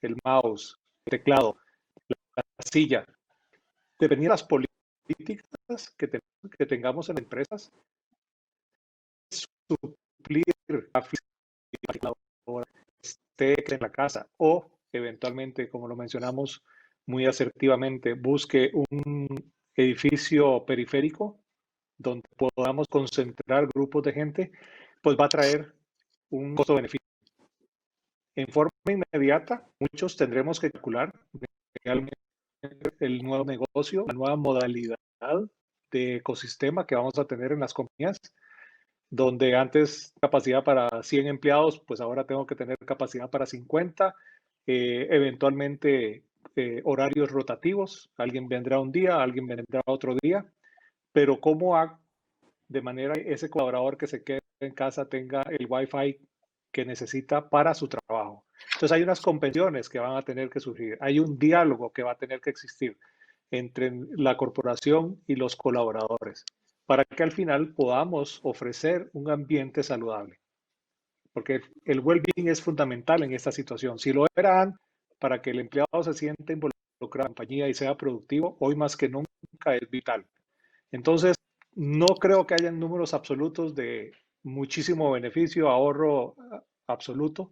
el mouse, el teclado, la silla, dependiendo de las políticas que tengamos en las empresas, suplir la esté en la casa o eventualmente, como lo mencionamos muy asertivamente, busque un edificio periférico donde podamos concentrar grupos de gente, pues va a traer un costo-beneficio. En forma inmediata, muchos tendremos que calcular realmente el nuevo negocio, la nueva modalidad de ecosistema que vamos a tener en las compañías, donde antes capacidad para 100 empleados, pues ahora tengo que tener capacidad para 50, eventualmente horarios rotativos, alguien vendrá un día, alguien vendrá otro día, pero cómo de manera ese colaborador que se quede en casa tenga el Wi-Fi que necesita para su trabajo. Entonces hay unas convenciones que van a tener que surgir, hay un diálogo que va a tener que existir entre la corporación y los colaboradores para que al final podamos ofrecer un ambiente saludable. Porque el well-being es fundamental en esta situación. Si lo eran para que el empleado se sienta involucrado en la compañía y sea productivo, hoy más que nunca es vital. Entonces, no creo que haya números absolutos de muchísimo beneficio, ahorro absoluto.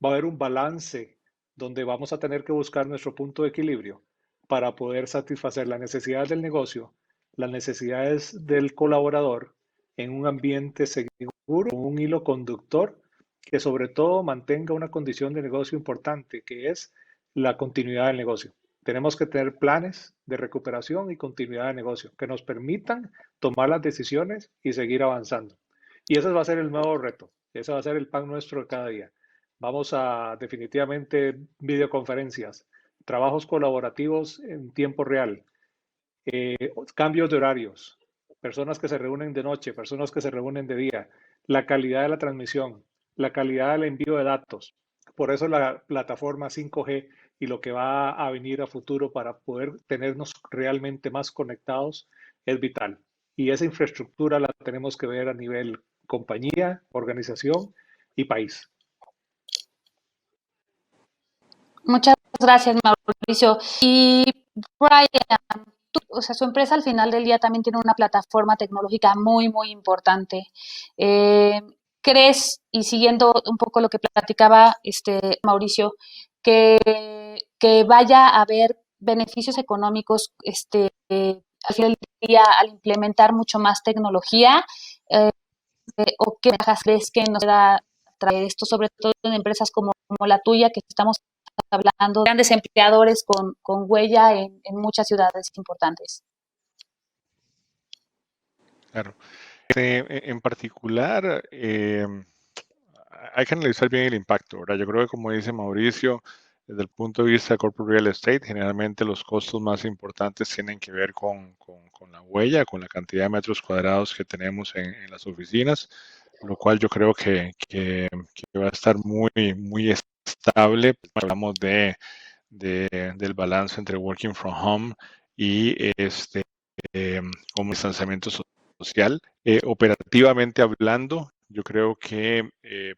Va a haber un balance donde vamos a tener que buscar nuestro punto de equilibrio para poder satisfacer las necesidades del negocio, las necesidades del colaborador en un ambiente seguro, con un hilo conductor que sobre todo mantenga una condición de negocio importante, que es la continuidad del negocio. Tenemos que tener planes de recuperación y continuidad de negocio que nos permitan tomar las decisiones y seguir avanzando. Y ese va a ser el nuevo reto. Ese va a ser el pan nuestro de cada día. Vamos a definitivamente videoconferencias, trabajos colaborativos en tiempo real, cambios de horarios, personas que se reúnen de noche, personas que se reúnen de día, la calidad de la transmisión, la calidad del envío de datos. Por eso la plataforma 5G y lo que va a venir a futuro para poder tenernos realmente más conectados es vital. Y esa infraestructura la tenemos que ver a nivel compañía, organización y país. Muchas gracias, Mauricio. Y Brian, o sea, su empresa al final del día también tiene una plataforma tecnológica muy, muy importante. Eh, ¿Crees, y siguiendo un poco lo que platicaba Mauricio, que vaya a haber beneficios económicos al final del día al implementar mucho más tecnología? Eh, ¿O qué ventajas crees que nos da traer esto, sobre todo en empresas como la tuya, que estamos hablando de grandes empleadores con huella en muchas ciudades importantes? Claro. En particular, hay que analizar bien el impacto, ¿verdad? Yo creo que como dice Mauricio, desde el punto de vista de corporate real estate, generalmente los costos más importantes tienen que ver con la huella, con la cantidad de metros cuadrados que tenemos en las oficinas, lo cual yo creo que va a estar muy, muy estable. Hablamos del balance entre working from home y como distanciamiento social. Operativamente hablando, yo creo que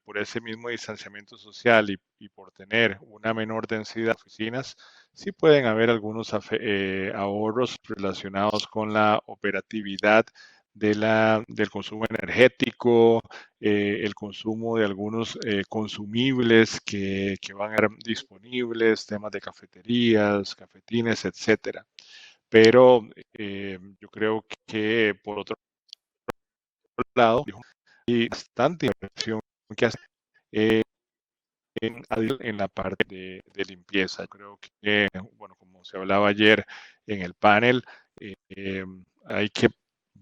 por ese mismo distanciamiento social y por tener una menor densidad de oficinas, sí pueden haber algunos ahorros relacionados con la operatividad del consumo energético, el consumo de algunos consumibles que van a estar disponibles, temas de cafeterías, cafetines, etcétera. Pero yo creo que por otro lado, hay bastante inversión que hacer eh, en la parte de limpieza. Creo que, bueno, como se hablaba ayer en el panel, hay que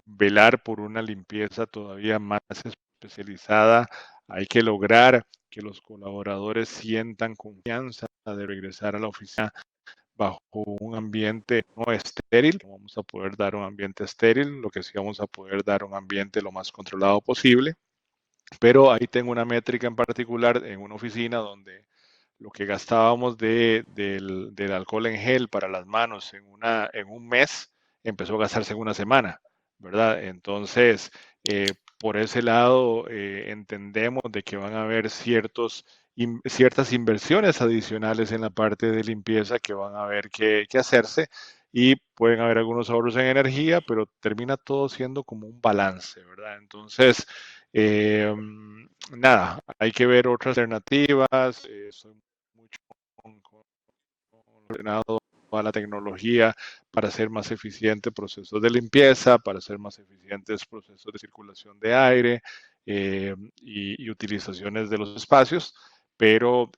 velar por una limpieza todavía más especializada. Hay que lograr que los colaboradores sientan confianza de regresar a la oficina bajo un ambiente no estéril. No vamos a poder dar un ambiente estéril, lo que sí vamos a poder dar un ambiente lo más controlado posible. Pero ahí tengo una métrica en particular en una oficina donde lo que gastábamos del alcohol en gel para las manos en un mes empezó a gastarse en una semana, ¿verdad? Entonces, por ese lado, entendemos de que van a haber ciertas inversiones adicionales en la parte de limpieza que van a haber que hacerse y pueden haber algunos ahorros en energía, pero termina todo siendo como un balance, ¿verdad? Entonces, nada, hay que ver otras alternativas. Soy mucho ordenado a la tecnología para hacer más eficientes procesos de limpieza, para hacer más eficientes procesos de circulación de aire y utilizaciones de los espacios. Pero,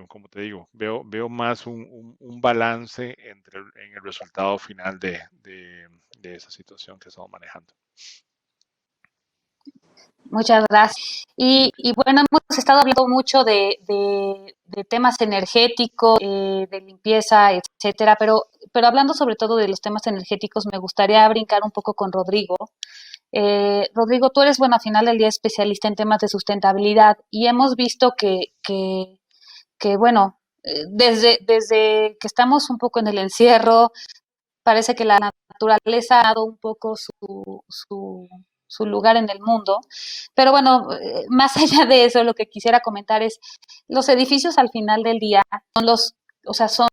como te digo, veo más un balance en el resultado final de esa situación que estamos manejando. Muchas gracias. Y bueno, hemos estado hablando mucho de temas energéticos, de limpieza, etcétera, pero hablando sobre todo de los temas energéticos, me gustaría brincar un poco con Rodrigo. Rodrigo, tú eres, bueno, al final del día especialista en temas de sustentabilidad y hemos visto que bueno, desde que estamos un poco en el encierro, parece que la naturaleza ha dado un poco su lugar en el mundo. Pero bueno, más allá de eso, lo que quisiera comentar es, los edificios al final del día o sea, son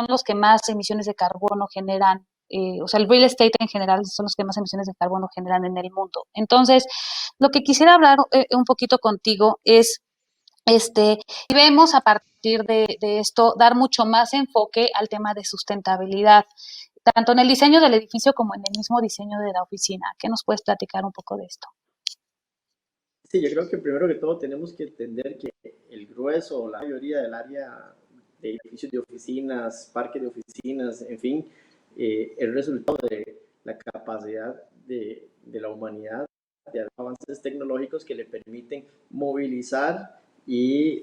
los que más emisiones de carbono generan. O sea, el real estate en general son los que más emisiones de carbono generan en el mundo. Entonces, lo que quisiera hablar un poquito contigo es y vemos a partir de esto dar mucho más enfoque al tema de sustentabilidad, tanto en el diseño del edificio como en el mismo diseño de la oficina. ¿Qué nos puedes platicar un poco de esto? Sí, yo creo que primero que todo tenemos que entender que el grueso o la mayoría del área de edificios de oficinas, parques de oficinas, en fin, es resultado de la capacidad de la humanidad de avances tecnológicos que le permiten movilizar y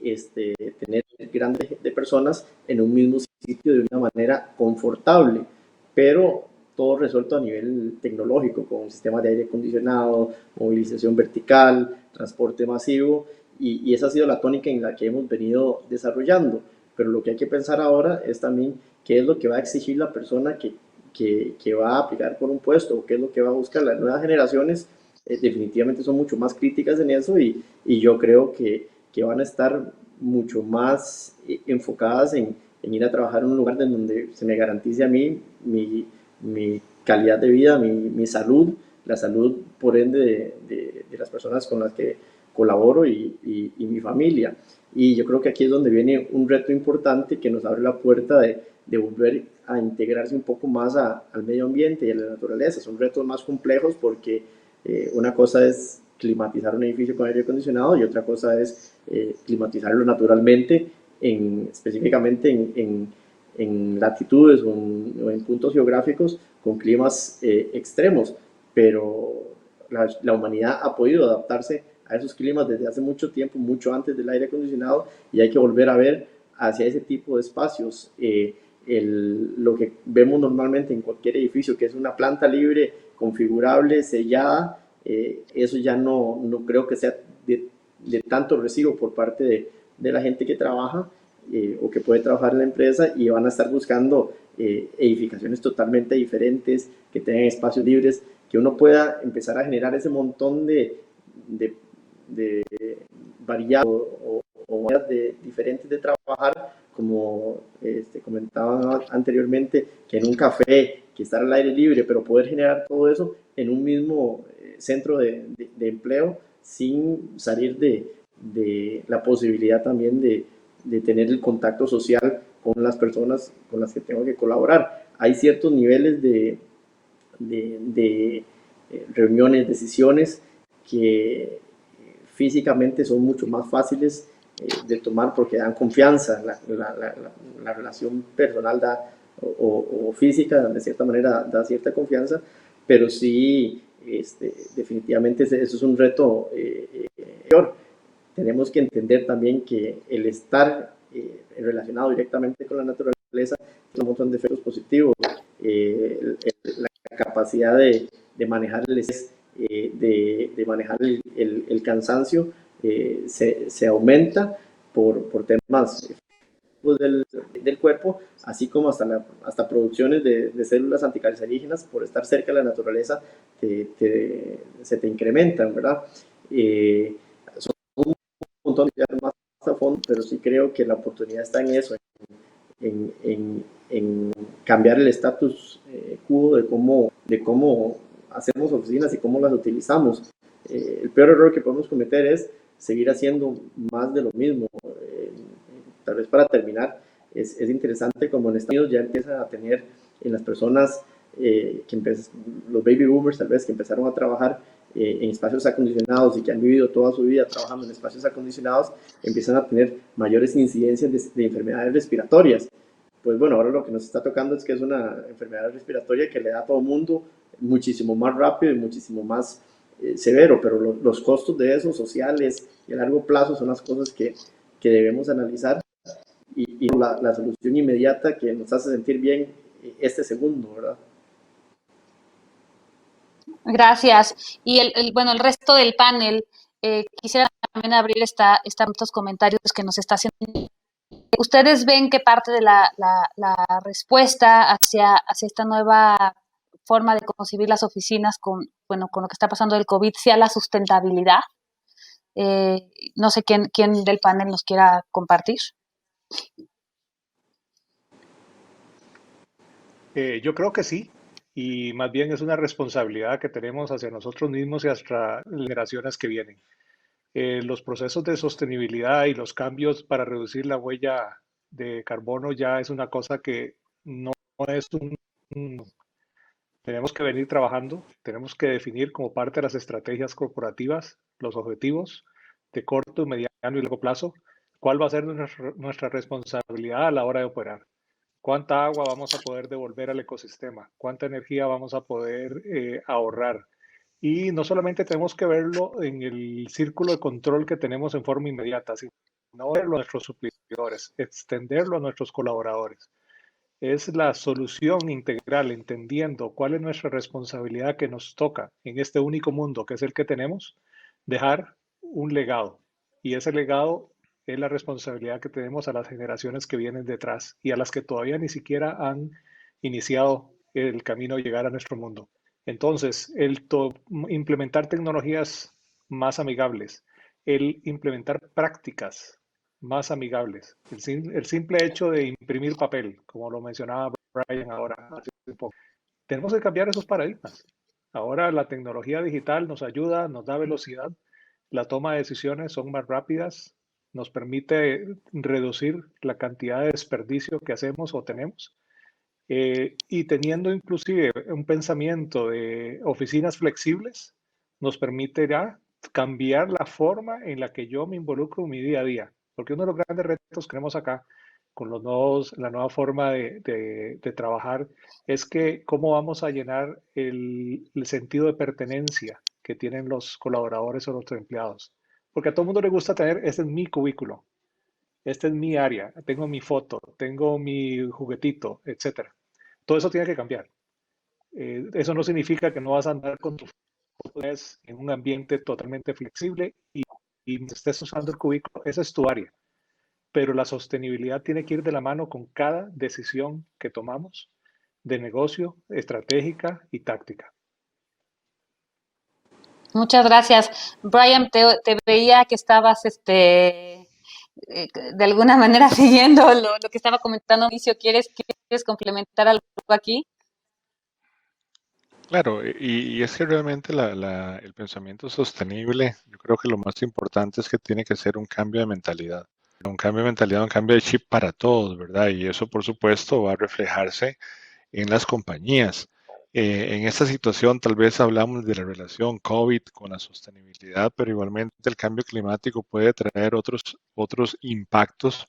tener grandes de personas en un mismo sitio de una manera confortable, pero todo resuelto a nivel tecnológico, con sistemas de aire acondicionado, movilización vertical, transporte masivo, y esa ha sido la tónica en la que hemos venido desarrollando. Pero lo que hay que pensar ahora es también qué es lo que va a exigir la persona que va a aplicar por un puesto, o qué es lo que va a buscar. Las nuevas generaciones definitivamente son mucho más críticas en eso y yo creo que van a estar mucho más enfocadas en ir a trabajar en un lugar en donde se me garantice a mí mi calidad de vida, mi salud, la salud por ende de las personas con las que colaboro y mi familia. Y yo creo que aquí es donde viene un reto importante que nos abre la puerta de volver a integrarse un poco más al medio ambiente y a la naturaleza. Son retos más complejos porque una cosa es climatizar un edificio con aire acondicionado y otra cosa es climatizarlo naturalmente, específicamente en latitudes o en puntos geográficos con climas extremos, pero la humanidad ha podido adaptarse a esos climas desde hace mucho tiempo, mucho antes del aire acondicionado, y hay que volver a ver hacia ese tipo de espacios. Lo que vemos normalmente en cualquier edificio, que es una planta libre, configurable, sellada, eso ya no creo que sea de tanto recibo por parte de la gente que trabaja o que puede trabajar en la empresa, y van a estar buscando edificaciones totalmente diferentes, que tengan espacios libres, que uno pueda empezar a generar ese montón de variados o maneras diferentes de trabajar, como comentaban anteriormente, que en un café, que estar al aire libre, pero poder generar todo eso en un mismo centro de empleo sin salir de la posibilidad también de tener el contacto social con las personas con las que tengo que colaborar. Hay ciertos niveles de reuniones, decisiones que físicamente son mucho más fáciles de tomar porque dan confianza, la relación personal o física de cierta manera da cierta confianza, pero sí, definitivamente eso es un reto mayor. Tenemos que entender también que el estar relacionado directamente con la naturaleza tiene un montón de efectos positivos. La capacidad de manejar el estrés, de manejar el cansancio se aumenta por temas del cuerpo, así como hasta producciones de células anticancerígenas por estar cerca de la naturaleza se te incrementan, ¿verdad? Son un montón de más a fondo, pero sí creo que la oportunidad está en eso, en cambiar el status quo de cómo hacemos oficinas y cómo las utilizamos. El peor error que podemos cometer es seguir haciendo más de lo mismo. Tal vez para terminar, es interesante como en Estados Unidos ya empiezan a tener en las personas, los baby boomers tal vez, que empezaron a trabajar en espacios acondicionados y que han vivido toda su vida trabajando en espacios acondicionados, empiezan a tener mayores incidencias de enfermedades respiratorias. Pues bueno, ahora lo que nos está tocando es que es una enfermedad respiratoria que le da a todo el mundo muchísimo más rápido y muchísimo más severo, pero los costos de eso, sociales y a largo plazo, son las cosas que debemos analizar, y la solución inmediata que nos hace sentir bien este segundo, ¿verdad? Gracias. Y bueno, el resto del panel, quisiera también abrir estos comentarios que nos está haciendo. ¿Ustedes ven que parte de la respuesta hacia esta nueva forma de concebir las oficinas con lo que está pasando del COVID sea la sustentabilidad? No sé quién del panel nos quiera compartir. Yo creo que sí, y más bien es una responsabilidad que tenemos hacia nosotros mismos y hacia las generaciones que vienen. Los procesos de sostenibilidad y los cambios para reducir la huella de carbono ya es una cosa que no es tenemos que venir trabajando, tenemos que definir como parte de las estrategias corporativas los objetivos de corto, mediano y largo plazo, cuál va a ser nuestra responsabilidad a la hora de operar. ¿Cuánta agua vamos a poder devolver al ecosistema? ¿Cuánta energía vamos a poder ahorrar? Y no solamente tenemos que verlo en el círculo de control que tenemos en forma inmediata, sino verlo a nuestros suplidores, extenderlo a nuestros colaboradores. Es la solución integral, entendiendo cuál es nuestra responsabilidad que nos toca en este único mundo que es el que tenemos, dejar un legado. Y ese legado es la responsabilidad que tenemos a las generaciones que vienen detrás y a las que todavía ni siquiera han iniciado el camino de llegar a nuestro mundo. Entonces, implementar tecnologías más amigables, el implementar prácticas más amigables. El simple hecho de imprimir papel, como lo mencionaba Brian ahora hace un poco. Tenemos que cambiar esos paradigmas. Ahora la tecnología digital nos ayuda, nos da velocidad, la toma de decisiones son más rápidas, nos permite reducir la cantidad de desperdicio que hacemos o tenemos. Y teniendo inclusive un pensamiento de oficinas flexibles, nos permitirá cambiar la forma en la que yo me involucro en mi día a día. Porque uno de los grandes retos que tenemos acá con la nueva forma de trabajar es que cómo vamos a llenar el sentido de pertenencia que tienen los colaboradores o los empleados. Porque a todo el mundo le gusta tener, este es mi cubículo, esta es mi área, tengo mi foto, tengo mi juguetito, etcétera. Todo eso tiene que cambiar. Eso no significa que no vas a andar con tu foto en un ambiente totalmente flexible y estés usando el cubículo, esa es tu área. Pero la sostenibilidad tiene que ir de la mano con cada decisión que tomamos de negocio, estratégica y táctica. Muchas gracias. Brian, te veía que estabas de alguna manera siguiendo lo que estaba comentando Mauricio. ¿Quieres complementar algo aquí? Claro, y es que realmente el pensamiento sostenible, yo creo que lo más importante es que tiene que ser un cambio de mentalidad. Un cambio de mentalidad, un cambio de chip para todos, ¿verdad? Y eso, por supuesto, va a reflejarse en las compañías. En esta situación tal vez hablamos de la relación COVID con la sostenibilidad, pero igualmente el cambio climático puede traer otros impactos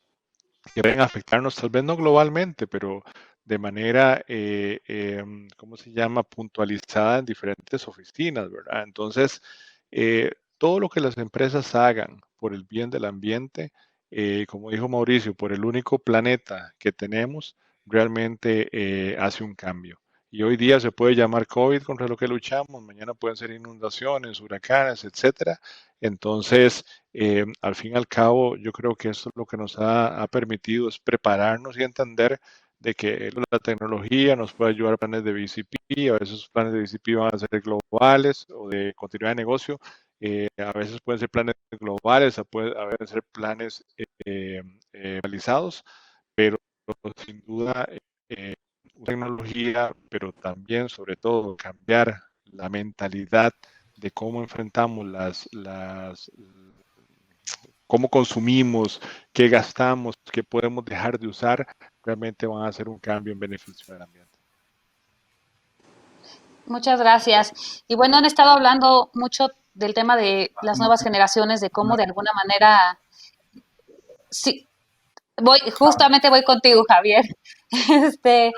que pueden afectarnos, tal vez no globalmente, pero de manera, ¿cómo se llama?, puntualizada en diferentes oficinas, ¿verdad? Entonces, todo lo que las empresas hagan por el bien del ambiente, como dijo Mauricio, por el único planeta que tenemos, realmente hace un cambio. Y hoy día se puede llamar COVID contra lo que luchamos, mañana pueden ser inundaciones, huracanes, etcétera. Entonces, al fin y al cabo, yo creo que esto lo que nos ha permitido es prepararnos y entender de que la tecnología nos puede ayudar a planes de BCP, a veces los planes de BCP van a ser globales o de continuidad de negocio, a veces pueden ser planes globales, a veces ser planes realizados, pero sin duda eh, tecnología, pero también sobre todo cambiar la mentalidad de cómo enfrentamos cómo consumimos, qué gastamos, qué podemos dejar de usar, realmente van a hacer un cambio en beneficio del ambiente. Muchas gracias. Y bueno, han estado hablando mucho del tema de las nuevas generaciones, de cómo de alguna manera, sí, justamente voy contigo, Javier, de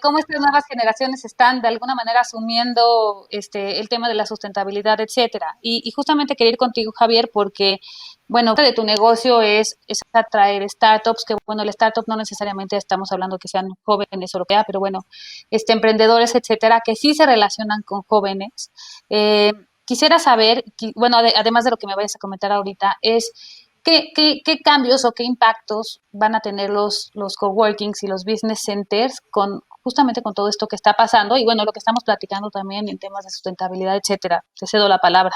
cómo estas nuevas generaciones están de alguna manera asumiendo el tema de la sustentabilidad, etcétera. Y justamente quería ir contigo, Javier, porque, bueno, parte de tu negocio es atraer startups, que bueno, el startup no necesariamente estamos hablando que sean jóvenes o lo que sea, pero bueno, emprendedores, etcétera, que sí se relacionan con jóvenes. Quisiera saber, bueno, además de lo que me vayas a comentar ahorita, es ¿qué cambios o qué impactos van a tener los coworkings y los business centers justamente con todo esto que está pasando y bueno, lo que estamos platicando también en temas de sustentabilidad, etcétera? Te cedo la palabra.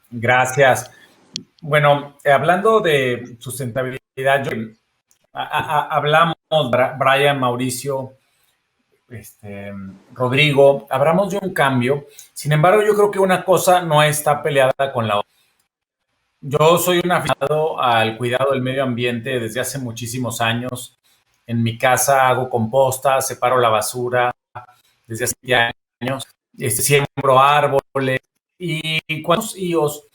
Gracias. Bueno, hablando de sustentabilidad, hablamos, Brian, Mauricio, Rodrigo, hablamos de un cambio. Sin embargo, yo creo que una cosa no está peleada con la otra. Yo soy un aficionado al cuidado del medio ambiente desde hace muchísimos años. En mi casa hago composta, separo la basura desde hace 20 años. Siembro árboles. Y cuando hijos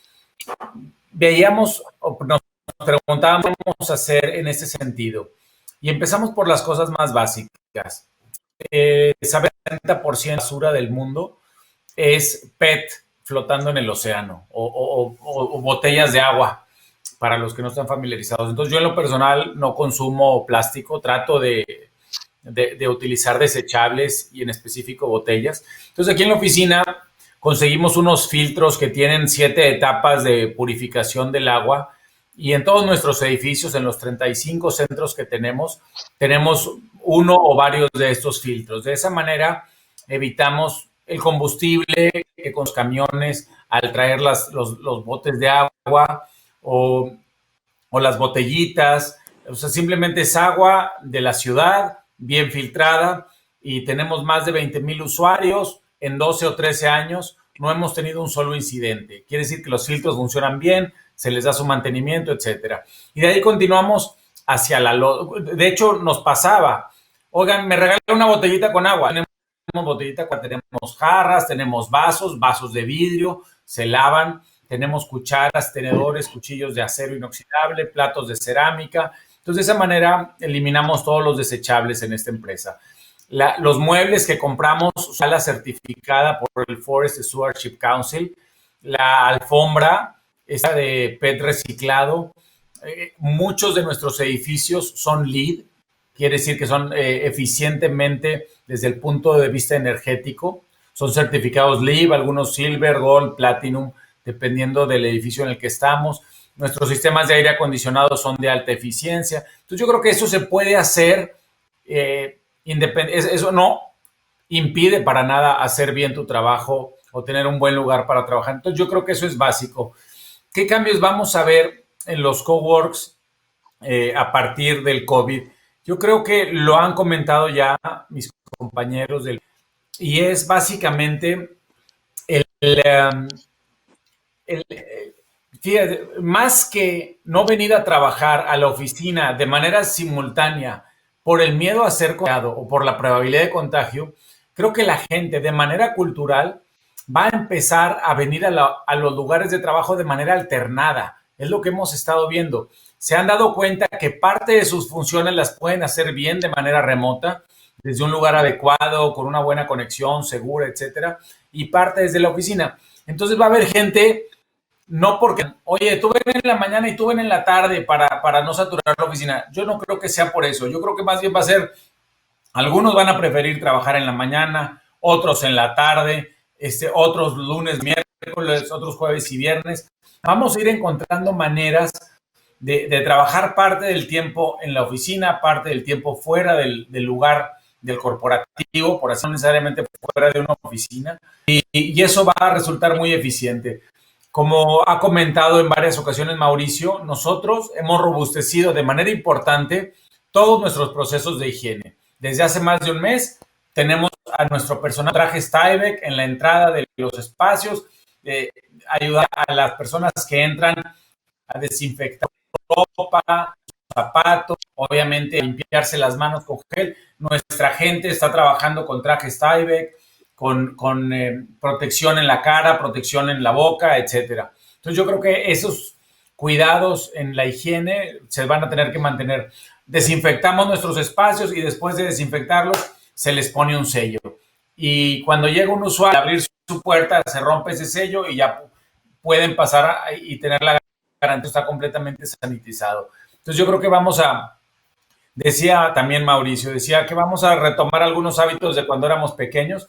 veíamos, nos preguntábamos qué vamos a hacer en ese sentido. Y empezamos por las cosas más básicas. Saber que el 30% de la basura del mundo es PET flotando en el océano o botellas de agua, para los que no están familiarizados. Entonces, yo en lo personal no consumo plástico, trato de utilizar desechables y en específico botellas. Entonces, aquí en la oficina conseguimos unos filtros que tienen 7 etapas de purificación del agua y en todos nuestros edificios, en los 35 centros que tenemos uno o varios de estos filtros. De esa manera evitamos el combustible que con los camiones al traer los botes de agua o las botellitas. O sea, simplemente es agua de la ciudad, bien filtrada, y tenemos más de 20,000 usuarios en 12 o 13 años. No hemos tenido un solo incidente. Quiere decir que los filtros funcionan bien, se les da su mantenimiento, etcétera. Y de ahí continuamos hacia de hecho, nos pasaba, oigan, me regalan una botellita con agua. Tenemos botellita, tenemos jarras, tenemos vasos de vidrio, se lavan, tenemos cucharas, tenedores, cuchillos de acero inoxidable, platos de cerámica. Entonces, de esa manera eliminamos todos los desechables en esta empresa. Los muebles que compramos, sala certificada por el Forest Stewardship Council, la alfombra, esta de PET reciclado. Muchos de nuestros edificios son LEED, quiere decir que son eficientemente desde el punto de vista energético. Son certificados LEED, algunos Silver, Gold, Platinum, dependiendo del edificio en el que estamos. Nuestros sistemas de aire acondicionado son de alta eficiencia. Entonces yo creo que eso se puede hacer independiente. Eso no impide para nada hacer bien tu trabajo o tener un buen lugar para trabajar. Entonces yo creo que eso es básico. ¿Qué cambios vamos a ver en los coworks a partir del COVID? Yo creo que lo han comentado ya mis compañeros y es básicamente fíjate, más que no venir a trabajar a la oficina de manera simultánea por el miedo a ser contagiado o por la probabilidad de contagio, creo que la gente de manera cultural va a empezar a venir a los lugares de trabajo de manera alternada. Es lo que hemos estado viendo. Se han dado cuenta que parte de sus funciones las pueden hacer bien de manera remota, desde un lugar adecuado, con una buena conexión, segura, etcétera, y parte desde la oficina. Entonces va a haber gente, no porque, oye, tú ven en la mañana y tú ven en la tarde para no saturar la oficina. Yo no creo que sea por eso. Yo creo que más bien va a ser, algunos van a preferir trabajar en la mañana, otros en la tarde, otros lunes, miércoles, otros jueves y viernes. Vamos a ir encontrando maneras de trabajar parte del tiempo en la oficina, parte del tiempo fuera del lugar del corporativo, por así no necesariamente fuera de una oficina, y eso va a resultar muy eficiente. Como ha comentado en varias ocasiones Mauricio, nosotros hemos robustecido de manera importante todos nuestros procesos de higiene. Desde hace más de un mes tenemos a nuestro personal traje Tyvek en la entrada de los espacios, ayudar a las personas que entran a desinfectar ropa, zapatos, obviamente limpiarse las manos con gel. Nuestra gente está trabajando con trajes Tyvek, con protección en la cara, protección en la boca, etcétera. Entonces yo creo que esos cuidados en la higiene se van a tener que mantener. Desinfectamos nuestros espacios y después de desinfectarlos se les pone un sello. Y cuando llega un usuario a abrir su puerta, se rompe ese sello y ya pueden pasar y tener la garantía, está completamente sanitizado. Entonces yo creo que decía también Mauricio, decía que vamos a retomar algunos hábitos de cuando éramos pequeños.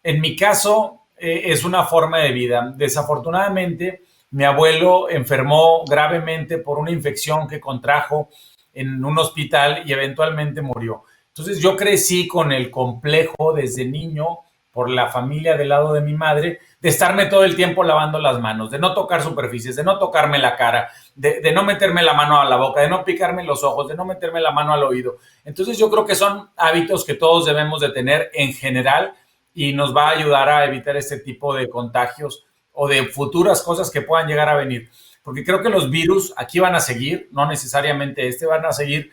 En mi caso, es una forma de vida. Desafortunadamente, mi abuelo enfermó gravemente por una infección que contrajo en un hospital y eventualmente murió. Entonces yo crecí con el complejo desde niño, por la familia del lado de mi madre, de estarme todo el tiempo lavando las manos, de no tocar superficies, de no tocarme la cara, de no meterme la mano a la boca, de no picarme los ojos, de no meterme la mano al oído. Entonces yo creo que son hábitos que todos debemos de tener en general y nos va a ayudar a evitar este tipo de contagios o de futuras cosas que puedan llegar a venir. Porque creo que los virus aquí van a seguir, no necesariamente van a seguir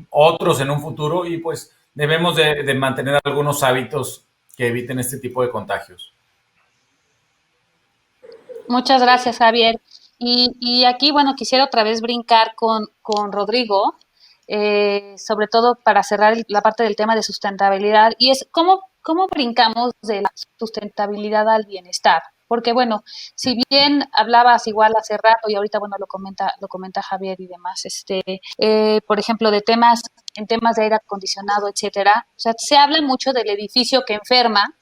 otros en un futuro y pues debemos de mantener algunos hábitos que eviten este tipo de contagios. Muchas gracias, Javier. Y aquí, bueno, quisiera otra vez brincar con Rodrigo, sobre todo para cerrar la parte del tema de sustentabilidad, y es cómo brincamos de la sustentabilidad al bienestar. Porque, bueno, si bien hablabas igual hace rato y ahorita, bueno, lo comenta Javier y demás, por ejemplo, en temas de aire acondicionado, etcétera, o sea, se habla mucho del edificio que enferma,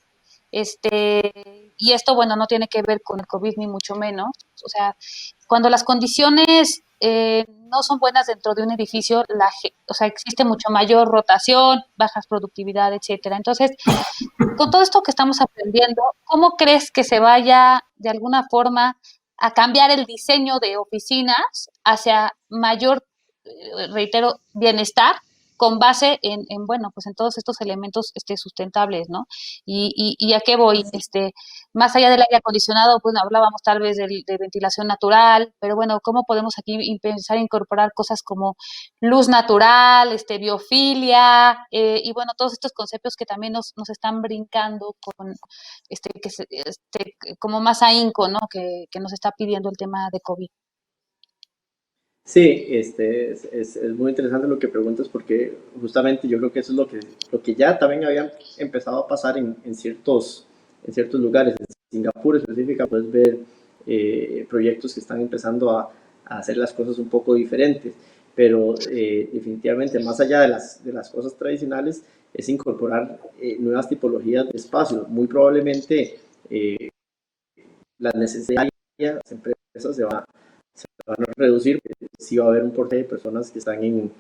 y esto, bueno, no tiene que ver con el COVID ni mucho menos. O sea, cuando las condiciones no son buenas dentro de un edificio, o sea, existe mucho mayor rotación, bajas productividad, etcétera. Entonces, con todo esto que estamos aprendiendo, ¿cómo crees que se vaya de alguna forma a cambiar el diseño de oficinas hacia mayor, reitero, bienestar con base bueno, pues en todos estos elementos sustentables, ¿no? ¿Y a qué voy? Más allá del aire acondicionado, pues hablábamos tal vez de ventilación natural, pero bueno, ¿cómo podemos aquí empezar a incorporar cosas como luz natural, biofilia, y bueno, todos estos conceptos que también nos están brincando con, como más ahínco, ¿no? Que nos está pidiendo el tema de COVID. Sí, es muy interesante lo que preguntas porque justamente yo creo que eso es lo que ya también había empezado a pasar en ciertos lugares. En Singapur específicamente puedes ver proyectos que están empezando a hacer las cosas un poco diferentes, pero definitivamente más allá de las cosas tradicionales es incorporar nuevas tipologías de espacios. Muy probablemente las necesidades de las empresas se van a reducir, si va a haber un porcentaje de personas que están en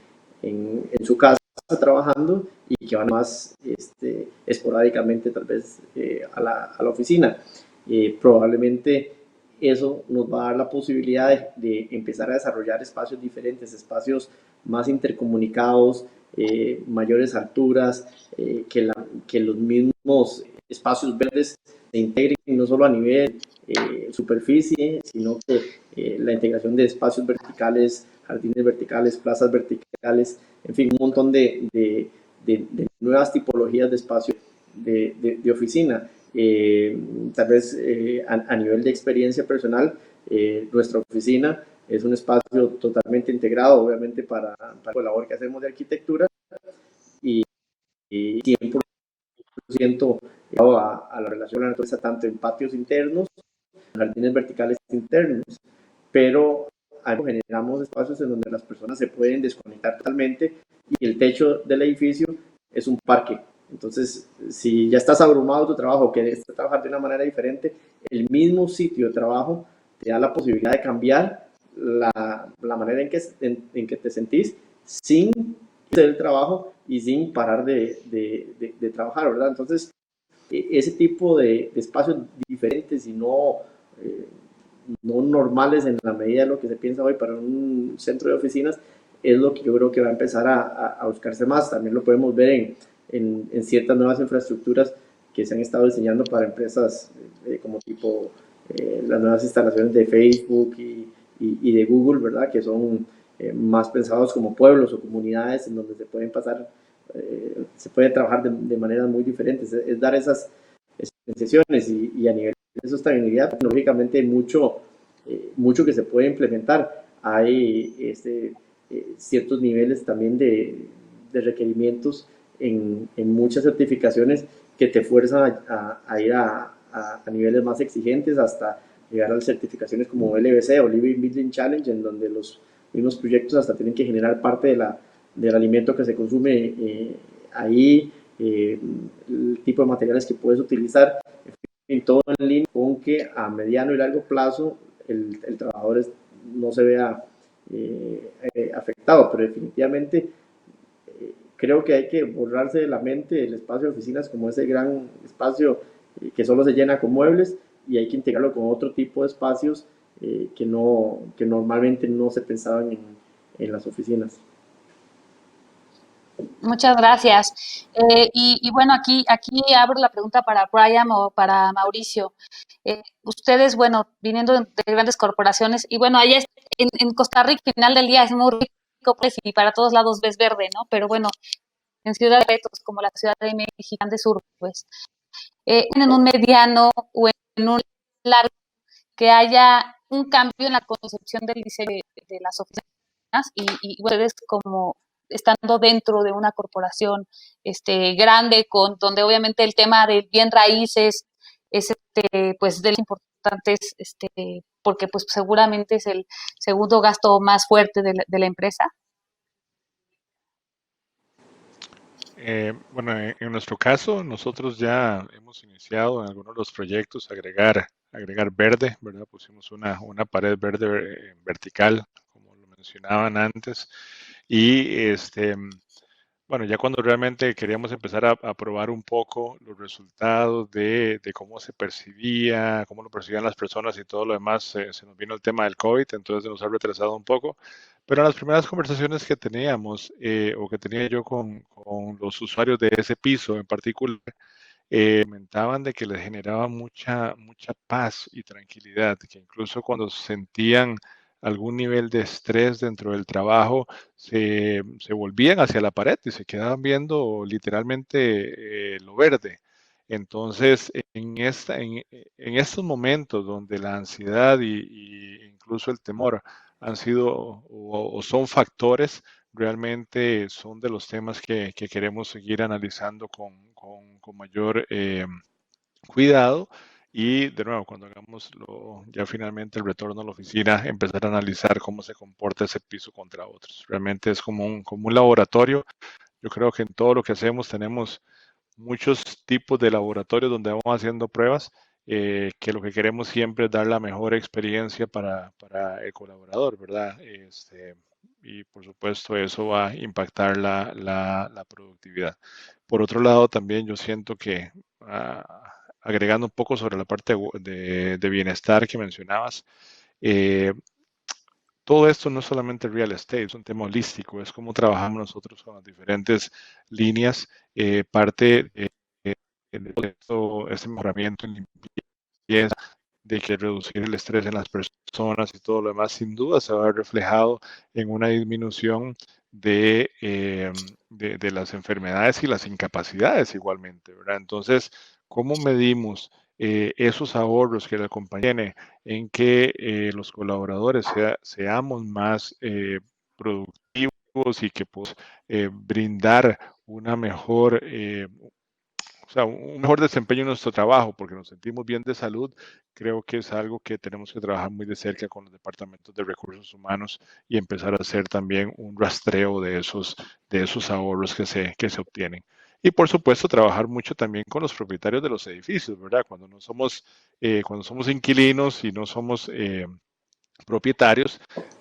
su casa trabajando y que van más esporádicamente tal vez a la oficina. Probablemente eso nos va a dar la posibilidad de empezar a desarrollar espacios diferentes, espacios más intercomunicados, mayores alturas, que los mismos espacios verdes se integren no solo a nivel superficie, sino que la integración de espacios verticales, jardines verticales, plazas verticales, en fin, un montón de nuevas tipologías de espacio de oficina. Tal vez a nivel de experiencia personal, nuestra oficina es un espacio totalmente integrado, obviamente, para la labor que hacemos de arquitectura y 100% a la relación a la naturaleza, tanto en patios internos, jardines verticales internos, pero generamos espacios en donde las personas se pueden desconectar totalmente y el techo del edificio es un parque. Entonces, si ya estás abrumado de tu trabajo, querés trabajar de una manera diferente, el mismo sitio de trabajo te da la posibilidad de cambiar la manera en que te sentís sin hacer el trabajo y sin parar de trabajar, ¿verdad? Entonces, ese tipo de espacios diferentes y no normales en la medida de lo que se piensa hoy para un centro de oficinas, es lo que yo creo que va a empezar a buscarse más. También lo podemos ver en ciertas nuevas infraestructuras que se han estado diseñando para empresas como tipo las nuevas instalaciones de Facebook y de Google, ¿verdad? Que son más pensados como pueblos o comunidades en donde se pueden pasar, se puede trabajar de maneras muy diferentes. Es dar esas sesiones y a nivel de sostenibilidad, lógicamente hay mucho que se puede implementar. Hay ciertos niveles también de requerimientos en muchas certificaciones que te fuerzan a ir a niveles más exigentes hasta llegar a certificaciones como LBC o Living Building Challenge, en donde los mismos proyectos hasta tienen que generar parte del alimento que se consume ahí, el tipo de materiales que puedes utilizar, en todo en línea, con que a mediano y largo plazo el trabajador no se vea afectado, pero definitivamente creo que hay que borrarse de la mente el espacio de oficinas como ese gran espacio que solo se llena con muebles y hay que integrarlo con otro tipo de espacios que normalmente no se pensaban en las oficinas. Muchas gracias. Y bueno, aquí abro la pregunta para Brian o para Mauricio. Ustedes, bueno, viniendo de grandes corporaciones, y bueno, allá en Costa Rica, al final del día es muy rico, pues, y para todos lados ves verde, ¿no? Pero bueno, en ciudades retos como la Ciudad de México, de Sur, pues, en un mediano o en un largo, que haya un cambio en la concepción del diseño de las oficinas y ustedes como estando dentro de una corporación grande, donde obviamente el tema del bien raíces es pues de los importantes, porque pues seguramente es el segundo gasto más fuerte de la empresa. Bueno, en nuestro caso, nosotros ya hemos iniciado en algunos de los proyectos agregar verde, ¿verdad? Pusimos una pared verde vertical, como lo mencionaban antes, y bueno, ya cuando realmente queríamos empezar a probar un poco los resultados de cómo se percibía, cómo lo percibían las personas y todo lo demás, se nos vino el tema del COVID, entonces nos ha retrasado un poco. Pero en las primeras conversaciones que teníamos, o que tenía yo con los usuarios de ese piso en particular, comentaban de que les generaba mucha paz y tranquilidad, que incluso cuando sentían algún nivel de estrés dentro del trabajo, se volvían hacia la pared y se quedaban viendo literalmente lo verde. Entonces, en estos momentos donde la ansiedad y incluso el temor han sido o son factores, realmente son de los temas que queremos seguir analizando con mayor cuidado. Y de nuevo, cuando hagamos ya finalmente el retorno a la oficina, empezar a analizar cómo se comporta ese piso contra otros. Realmente es como un laboratorio. Yo creo que en todo lo que hacemos tenemos muchos tipos de laboratorios donde vamos haciendo pruebas, que lo que queremos siempre es dar la mejor experiencia para el colaborador, ¿verdad? Y por supuesto eso va a impactar la productividad. Por otro lado, también yo siento que, agregando un poco sobre la parte de bienestar que mencionabas, eh, todo esto no es solamente real estate, es un tema holístico, es cómo trabajamos nosotros con las diferentes líneas, parte de todo este mejoramiento en limpieza, de que reducir el estrés en las personas y todo lo demás, sin duda se va a ver reflejado en una disminución de las enfermedades y las incapacidades igualmente, ¿verdad? Entonces, ¿cómo medimos esos ahorros que la compañía tiene en que los colaboradores seamos más productivos y que pues, brindar una mejor, o sea, un mejor desempeño en nuestro trabajo, porque nos sentimos bien de salud? Creo que es algo que tenemos que trabajar muy de cerca con los departamentos de recursos humanos y empezar a hacer también un rastreo de esos ahorros que se obtienen. Y por supuesto, trabajar mucho también con los propietarios de los edificios, ¿verdad? Cuando somos inquilinos y no somos propietarios,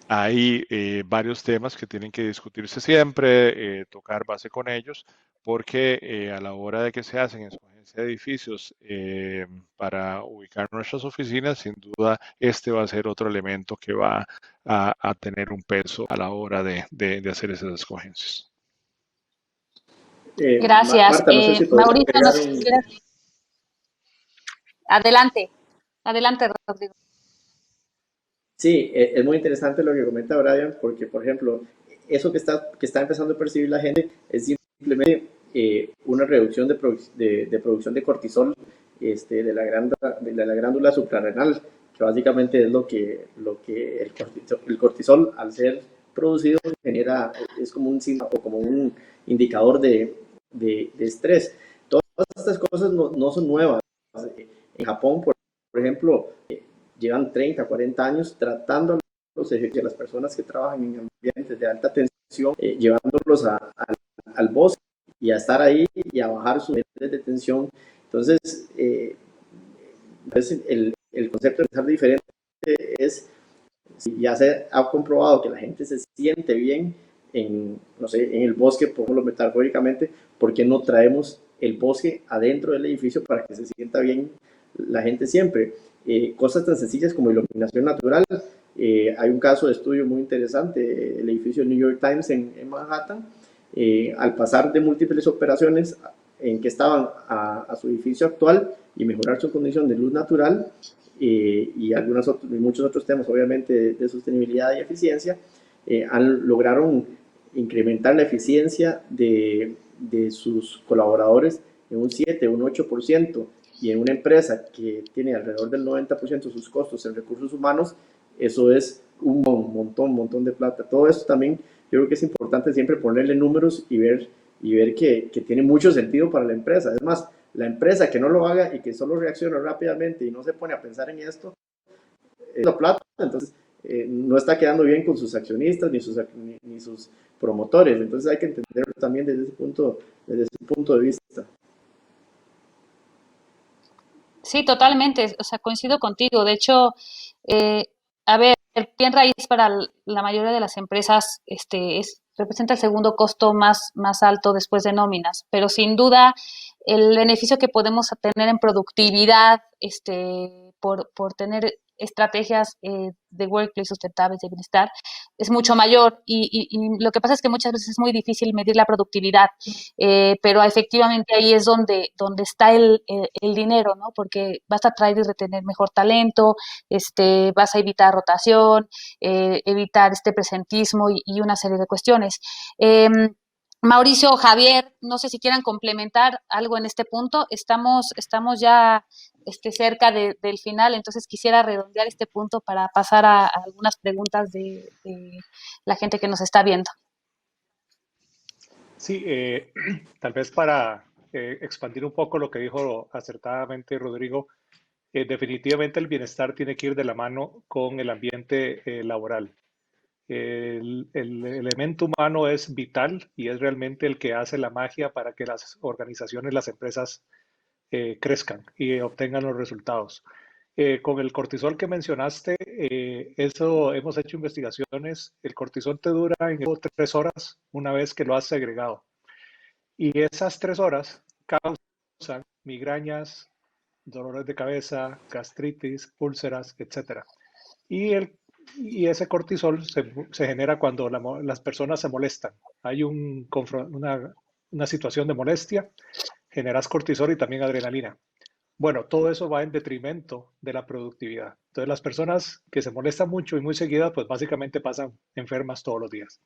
hay varios temas que tienen que discutirse siempre, tocar base con ellos, porque a la hora de que se hacen escogencia de edificios para ubicar nuestras oficinas, sin duda este va a ser otro elemento que va a tener un peso a la hora de hacer esas escogencias. Gracias. Marta, no sé si podés Mauricio, agregar ¿nos quieres? Adelante, adelante, Rodrigo. Sí, es muy interesante lo que comenta Brian, porque, por ejemplo, eso que está empezando a percibir la gente es simplemente una reducción de producción de cortisol de la glándula suprarrenal, que básicamente es lo que el cortisol, al ser producido, genera, es como un síntoma o como un indicador de estrés. Todas estas cosas no son nuevas. En Japón, por ejemplo, llevan 30, 40 años tratando a las personas que trabajan en ambientes de alta tensión, llevándolos al bosque y a estar ahí y a bajar sus niveles de tensión. Entonces, el concepto de pensar diferente es, si ya se ha comprobado que la gente se siente bien no sé, en el bosque, por ejemplo, metafóricamente, ¿por qué no traemos el bosque adentro del edificio para que se sienta bien la gente siempre? Cosas tan sencillas como iluminación natural. Hay un caso de estudio muy interesante, el edificio New York Times en Manhattan, al pasar de múltiples operaciones en que estaban a su edificio actual y mejorar su condición de luz natural, y muchos otros temas, obviamente, de sostenibilidad y eficiencia, lograron incrementar la eficiencia de sus colaboradores en un 7, un 8%, y en una empresa que tiene alrededor del 90% de sus costos en recursos humanos, eso es un montón de plata. Todo esto también yo creo que es importante siempre ponerle números y ver que tiene mucho sentido para la empresa. Es más, la empresa que no lo haga y que solo reacciona rápidamente y no se pone a pensar en esto, es la plata. Entonces, no está quedando bien con sus accionistas ni sus promotores. Entonces hay que entenderlo también desde ese punto de vista. Sí, totalmente, o sea, coincido contigo. De hecho, a ver, el bien raíz para la mayoría de las empresas representa el segundo costo más alto después de nóminas, pero sin duda el beneficio que podemos tener en productividad por tener estrategias de workplace sustentables, de bienestar, es mucho mayor y lo que pasa es que muchas veces es muy difícil medir la productividad, pero efectivamente ahí es donde está el dinero, ¿no? Porque vas a atraer y retener mejor talento, vas a evitar rotación, evitar presentismo y una serie de cuestiones. Mauricio, Javier, no sé si quieran complementar algo en este punto. Estamos ya cerca del final, entonces quisiera redondear este punto para pasar a algunas preguntas de la gente que nos está viendo. Sí, tal vez para expandir un poco lo que dijo acertadamente Rodrigo, definitivamente el bienestar tiene que ir de la mano con el ambiente laboral. El elemento humano es vital y es realmente el que hace la magia para que las organizaciones, las empresas crezcan y obtengan los resultados. Con el cortisol que mencionaste, eso hemos hecho investigaciones. El cortisol te dura en 3 horas una vez que lo has segregado. Y esas 3 horas causan migrañas, dolores de cabeza, gastritis, úlceras, etc. Y ese cortisol se genera cuando las personas se molestan. Hay una situación de molestia, generas cortisol y también adrenalina. Bueno, todo eso va en detrimento de la productividad. Entonces, las personas que se molestan mucho y muy seguidas, pues básicamente pasan enfermas todos los días.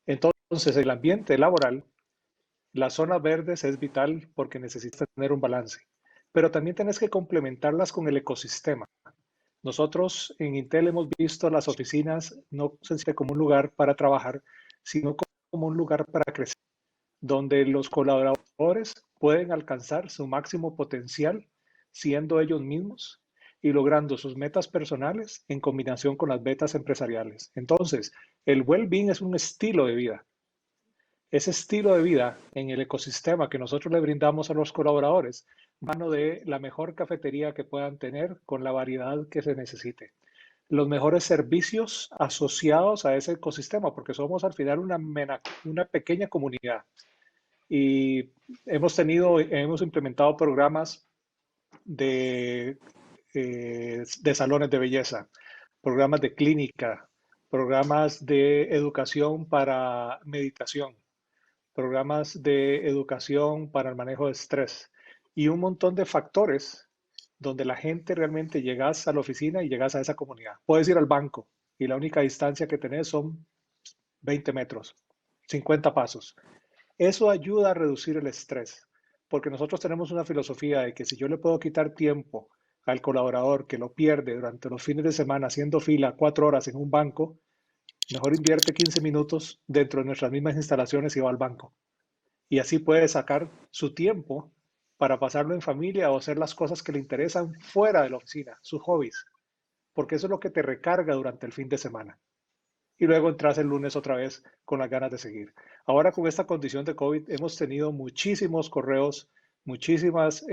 Entonces, el ambiente laboral, las zonas verdes es vital porque necesitas tener un balance, pero también tienes que complementarlas con el ecosistema. Nosotros en Intel hemos visto las oficinas no sencillamente como un lugar para trabajar, sino como un lugar para crecer, donde los colaboradores pueden alcanzar su máximo potencial siendo ellos mismos y logrando sus metas personales en combinación con las metas empresariales. Entonces, el well-being es un estilo de vida. Ese estilo de vida en el ecosistema que nosotros le brindamos a los colaboradores, mano de la mejor cafetería que puedan tener con la variedad que se necesite. Los mejores servicios asociados a ese ecosistema, porque somos al final una pequeña comunidad. Y hemos implementado programas de salones de belleza, programas de clínica, programas de educación para meditación, programas de educación para el manejo de estrés y un montón de factores donde la gente realmente llegas a la oficina y llegas a esa comunidad. Puedes ir al banco y la única distancia que tenés son 20 metros, 50 pasos. Eso ayuda a reducir el estrés, porque nosotros tenemos una filosofía de que si yo le puedo quitar tiempo al colaborador que lo pierde durante los fines de semana haciendo fila 4 horas en un banco, mejor invierte 15 minutos dentro de nuestras mismas instalaciones y va al banco. Y así puede sacar su tiempo para pasarlo en familia o hacer las cosas que le interesan fuera de la oficina, sus hobbies, porque eso es lo que te recarga durante el fin de semana. Y luego entras el lunes otra vez con las ganas de seguir. Ahora con esta condición de COVID hemos tenido muchísimos correos, muchísimos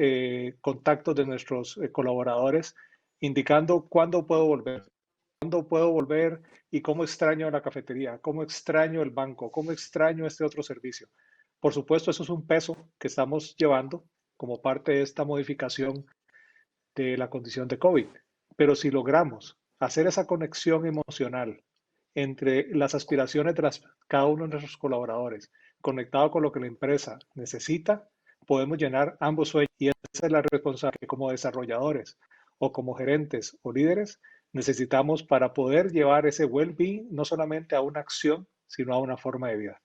contactos de nuestros colaboradores indicando cuándo puedo volver y cómo extraño la cafetería, cómo extraño el banco, cómo extraño este otro servicio. Por supuesto, eso es un peso que estamos llevando como parte de esta modificación de la condición de COVID. Pero si logramos hacer esa conexión emocional entre las aspiraciones de cada uno de nuestros colaboradores, conectado con lo que la empresa necesita, podemos llenar ambos sueños. Y esa es la responsabilidad que como desarrolladores o como gerentes o líderes necesitamos para poder llevar ese well-being no solamente a una acción, sino a una forma de vida.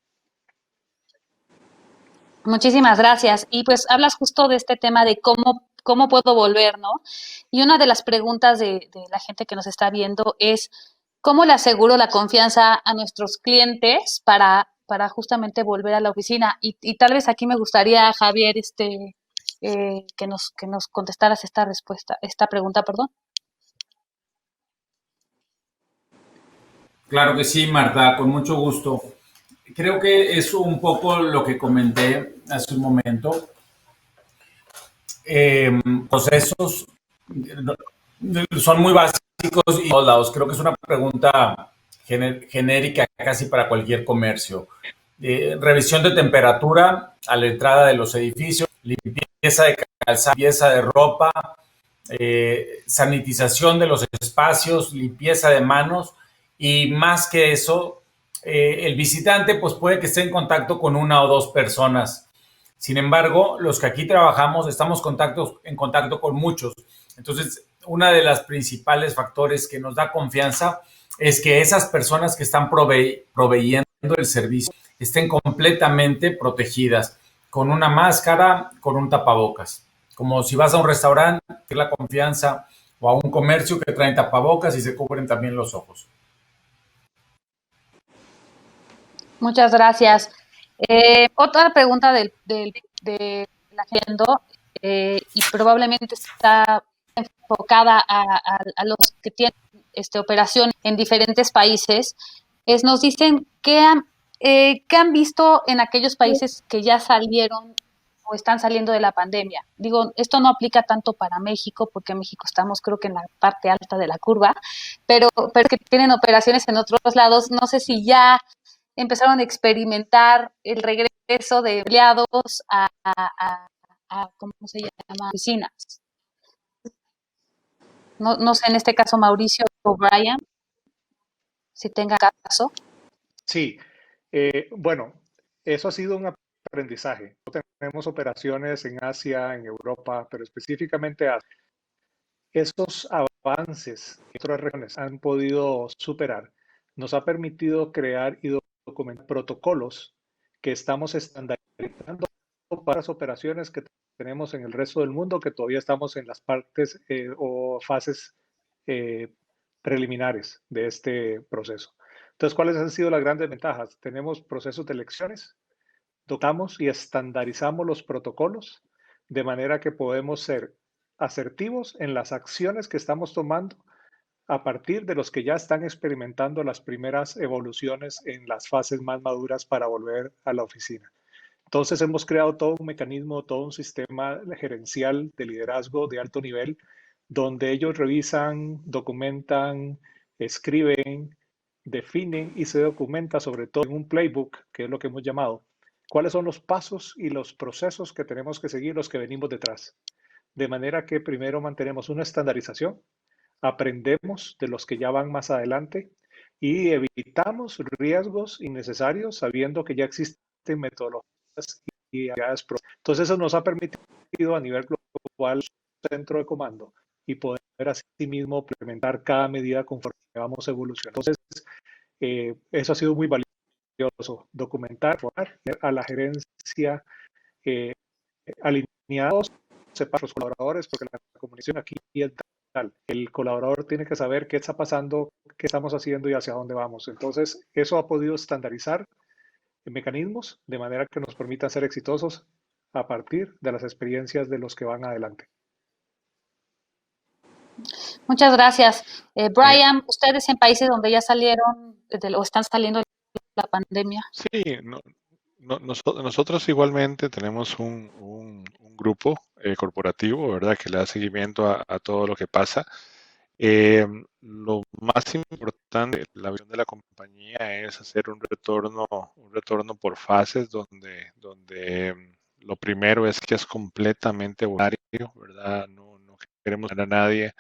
Muchísimas gracias. Y pues hablas justo de este tema de cómo puedo volver, ¿no? Y una de las preguntas de la gente que nos está viendo es, ¿cómo le aseguro la confianza a nuestros clientes para justamente volver a la oficina? Y tal vez aquí me gustaría, Javier, que nos contestaras esta pregunta, perdón. Claro que sí, Marta, con mucho gusto. Creo que es un poco lo que comenté hace un momento. Procesos son muy básicos básicos y todos lados. Creo que es una pregunta genérica casi para cualquier comercio. Revisión de temperatura a la entrada de los edificios, limpieza de calzado, limpieza de ropa, sanitización de los espacios, limpieza de manos y más que eso, el visitante pues puede que esté en contacto con una o dos personas. Sin embargo, los que aquí trabajamos estamos en contacto con muchos. Entonces, una de las principales factores que nos da confianza es que esas personas que están proveyendo el servicio estén completamente protegidas, con una máscara, con un tapabocas. Como si vas a un restaurante, la confianza, o a un comercio que traen tapabocas y se cubren también los ojos. Muchas gracias. Otra pregunta de la gente, y probablemente está enfocada a los que tienen operación en diferentes países, nos dicen qué han visto en aquellos países que ya salieron o están saliendo de la pandemia. Digo, esto no aplica tanto para México, porque en México estamos creo que en la parte alta de la curva, pero que tienen operaciones en otros lados. No sé si ya empezaron a experimentar el regreso de empleados a ¿cómo se llama? Oficinas. No sé, en este caso Mauricio o Brian, si tenga caso. Sí, bueno, eso ha sido un aprendizaje. Tenemos operaciones en Asia, en Europa, pero específicamente Asia. Esos avances que otras regiones han podido superar nos ha permitido crear y documentar protocolos que estamos estandarizando para las operaciones que tenemos en el resto del mundo, que todavía estamos en las partes o fases preliminares de este proceso. Entonces, ¿cuáles han sido las grandes ventajas? Tenemos procesos de elecciones, dotamos y estandarizamos los protocolos de manera que podemos ser asertivos en las acciones que estamos tomando a partir de los que ya están experimentando las primeras evoluciones en las fases más maduras para volver a la oficina. Entonces hemos creado todo un mecanismo, todo un sistema gerencial de liderazgo de alto nivel, donde ellos revisan, documentan, escriben, definen y se documenta sobre todo en un playbook, que es lo que hemos llamado, cuáles son los pasos y los procesos que tenemos que seguir los que venimos detrás. De manera que primero mantenemos una estandarización, aprendemos de los que ya van más adelante y evitamos riesgos innecesarios sabiendo que ya existen metodologías y actividades. Entonces eso nos ha permitido a nivel global centro de comando y poder así mismo implementar cada medida conforme vamos evolucionando. Entonces eso ha sido muy valioso, documentar, informar a la gerencia alineados, sepan los colaboradores, porque la comunicación aquí es tal. El colaborador tiene que saber qué está pasando, qué estamos haciendo y hacia dónde vamos. Entonces, eso ha podido estandarizar mecanismos de manera que nos permitan ser exitosos a partir de las experiencias de los que van adelante. Muchas gracias. Brian, ustedes en países donde ya salieron o están saliendo de la pandemia. Sí, nosotros igualmente tenemos un grupo corporativo, ¿verdad?, que le da seguimiento a todo lo que pasa. Lo más importante, la visión de la compañía es hacer un retorno por fases donde lo primero es que es completamente voluntario, ¿verdad? No queremos a nadie.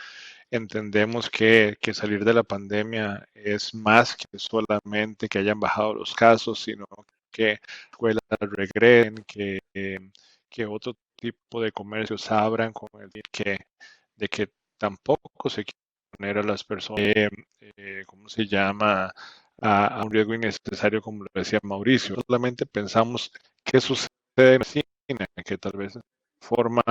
Entendemos que salir de la pandemia es más que solamente que hayan bajado los casos, sino que escuelas regresen, que otro tipo de comercios abran con el de que tampoco se quiere poner a las personas, ¿cómo se llama?, a un riesgo innecesario, como lo decía Mauricio. Solamente pensamos qué sucede en la cine, que tal vez forma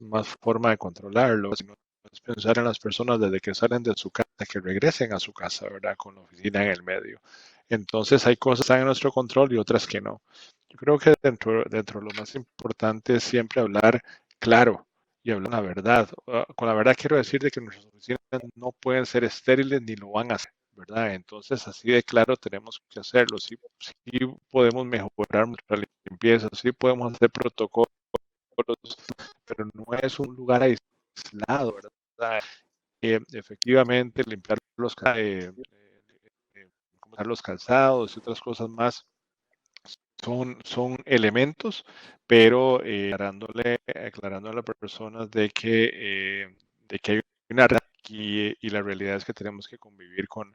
más forma de controlarlo, sino es pensar en las personas desde que salen de su casa, que regresen a su casa, ¿verdad?, con la oficina en el medio. Entonces hay cosas que están en nuestro control y otras que no. Yo creo que dentro de lo más importante es siempre hablar claro y hablar la verdad. Con la verdad quiero decir de que nuestras oficinas no pueden ser estériles ni lo van a hacer, ¿verdad? Entonces así de claro tenemos que hacerlo. Sí podemos mejorar nuestra limpieza, sí podemos hacer protocolos, pero no es un lugar aislado, ¿verdad? efectivamente limpiar los calzados y otras cosas más son elementos, pero aclarándole a las personas de que hay una realidad y la realidad es que tenemos que convivir con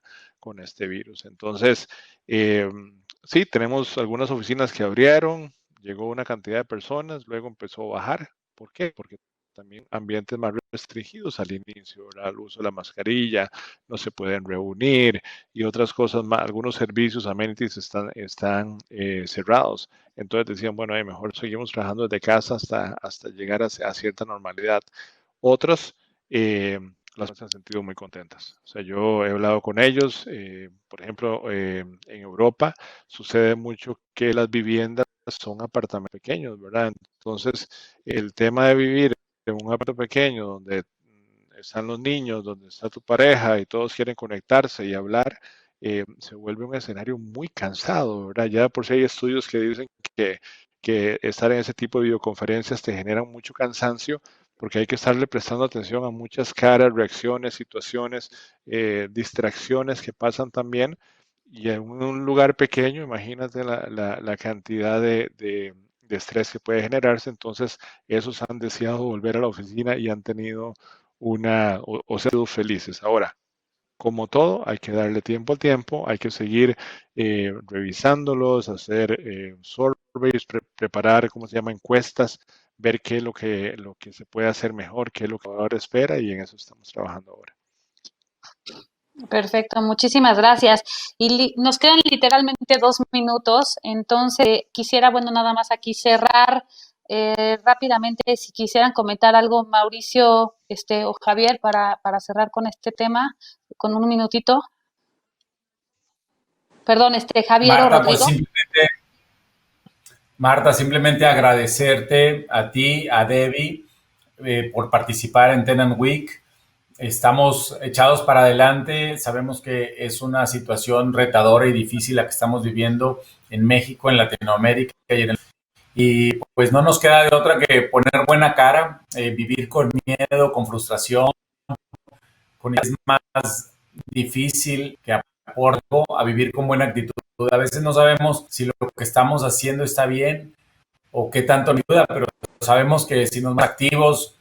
este virus. Entonces, sí, tenemos algunas oficinas que abrieron, llegó una cantidad de personas, luego empezó a bajar. ¿Por qué? Porque también ambientes más restringidos al inicio, ¿verdad? El uso de la mascarilla, no se pueden reunir y otras cosas más. Algunos servicios, amenities están cerrados. Entonces decían, bueno, mejor seguimos trabajando desde casa hasta llegar a cierta normalidad. Otros las se han sentido muy contentas. O sea, yo he hablado con ellos, por ejemplo, en Europa sucede mucho que las viviendas son apartamentos pequeños, ¿verdad? Entonces, el tema de vivir en un apartamento pequeño donde están los niños, donde está tu pareja y todos quieren conectarse y hablar, se vuelve un escenario muy cansado, ¿verdad? Ya por si hay estudios que dicen que estar en ese tipo de videoconferencias te genera mucho cansancio porque hay que estarle prestando atención a muchas caras, reacciones, situaciones, distracciones que pasan también. Y en un lugar pequeño, imagínate la cantidad de estrés que puede generarse. Entonces, esos han deseado volver a la oficina y han tenido o sido felices. Ahora, como todo, hay que darle tiempo al tiempo, hay que seguir revisándolos, hacer surveys, preparar, ¿cómo se llama?, encuestas, ver qué es lo que se puede hacer mejor, qué es lo que ahora espera y en eso estamos trabajando ahora. Perfecto, muchísimas gracias. Y nos quedan literalmente 2 minutos, entonces quisiera, bueno, nada más aquí cerrar rápidamente, si quisieran comentar algo, Mauricio o Javier, para cerrar con este tema, con un minutito. Perdón, Javier o Marta, pues Rodrigo. Marta, simplemente agradecerte a ti, a Debbie, por participar en Tenant Week. Estamos echados para adelante. Sabemos que es una situación retadora y difícil la que estamos viviendo en México, en Latinoamérica y pues no nos queda de otra que poner buena cara, vivir con miedo, con frustración, es más difícil que aporto a vivir con buena actitud. A veces no sabemos si lo que estamos haciendo está bien o qué tanto ayuda, pero sabemos que si nos mantenemos activos,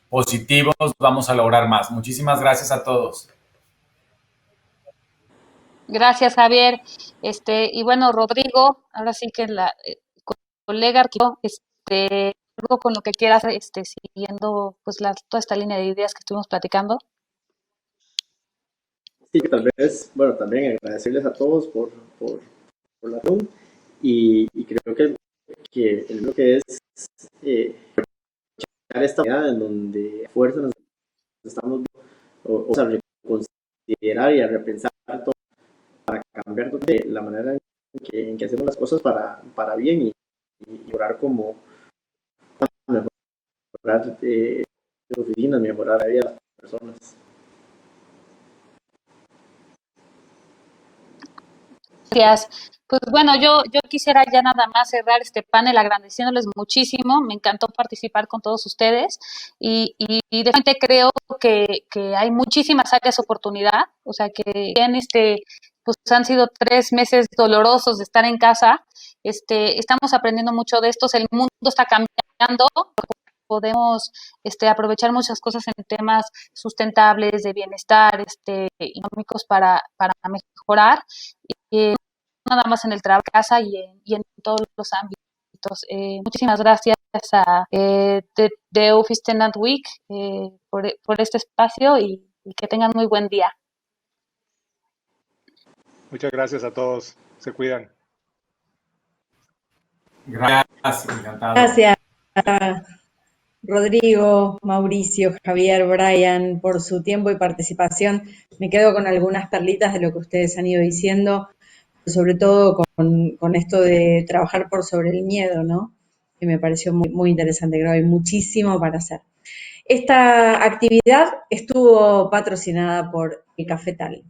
positivos, vamos a lograr más. Muchísimas gracias a todos. Gracias, Javier. Y bueno, Rodrigo, ahora sí que la colega arquitecto, algo con lo que quieras, siguiendo pues toda esta línea de ideas que estuvimos platicando. Sí, que tal vez, bueno, también agradecerles a todos por la reunión y creo que lo que es esta manera en donde a fuerza nos estamos o sea, reconsiderar y a repensar todo para cambiar de la manera en que hacemos las cosas para bien y mejorar como mejorar oficinas, mejorar la vida de las personas. Gracias. Pues bueno, yo quisiera ya nada más cerrar este panel agradeciéndoles muchísimo. Me encantó participar con todos ustedes y de repente creo que hay muchísimas áreas de oportunidad. O sea, que bien, pues han sido 3 meses dolorosos de estar en casa. Estamos aprendiendo mucho de estos. El mundo está cambiando. Podemos aprovechar muchas cosas en temas sustentables, de bienestar, económicos para mejorar. Nada más en el trabajo, casa y en todos los ámbitos. Muchísimas gracias a The Office Tenant Week por este espacio y que tengan muy buen día. Muchas gracias a todos. Se cuidan. Gracias, encantado. Gracias, Rodrigo, Mauricio, Javier, Brian, por su tiempo y participación. Me quedo con algunas perlitas de lo que ustedes han ido diciendo, sobre todo con esto de trabajar por sobre el miedo, ¿no? Que me pareció muy, muy interesante. Creo que hay muchísimo para hacer. Esta actividad estuvo patrocinada por el Cafetal.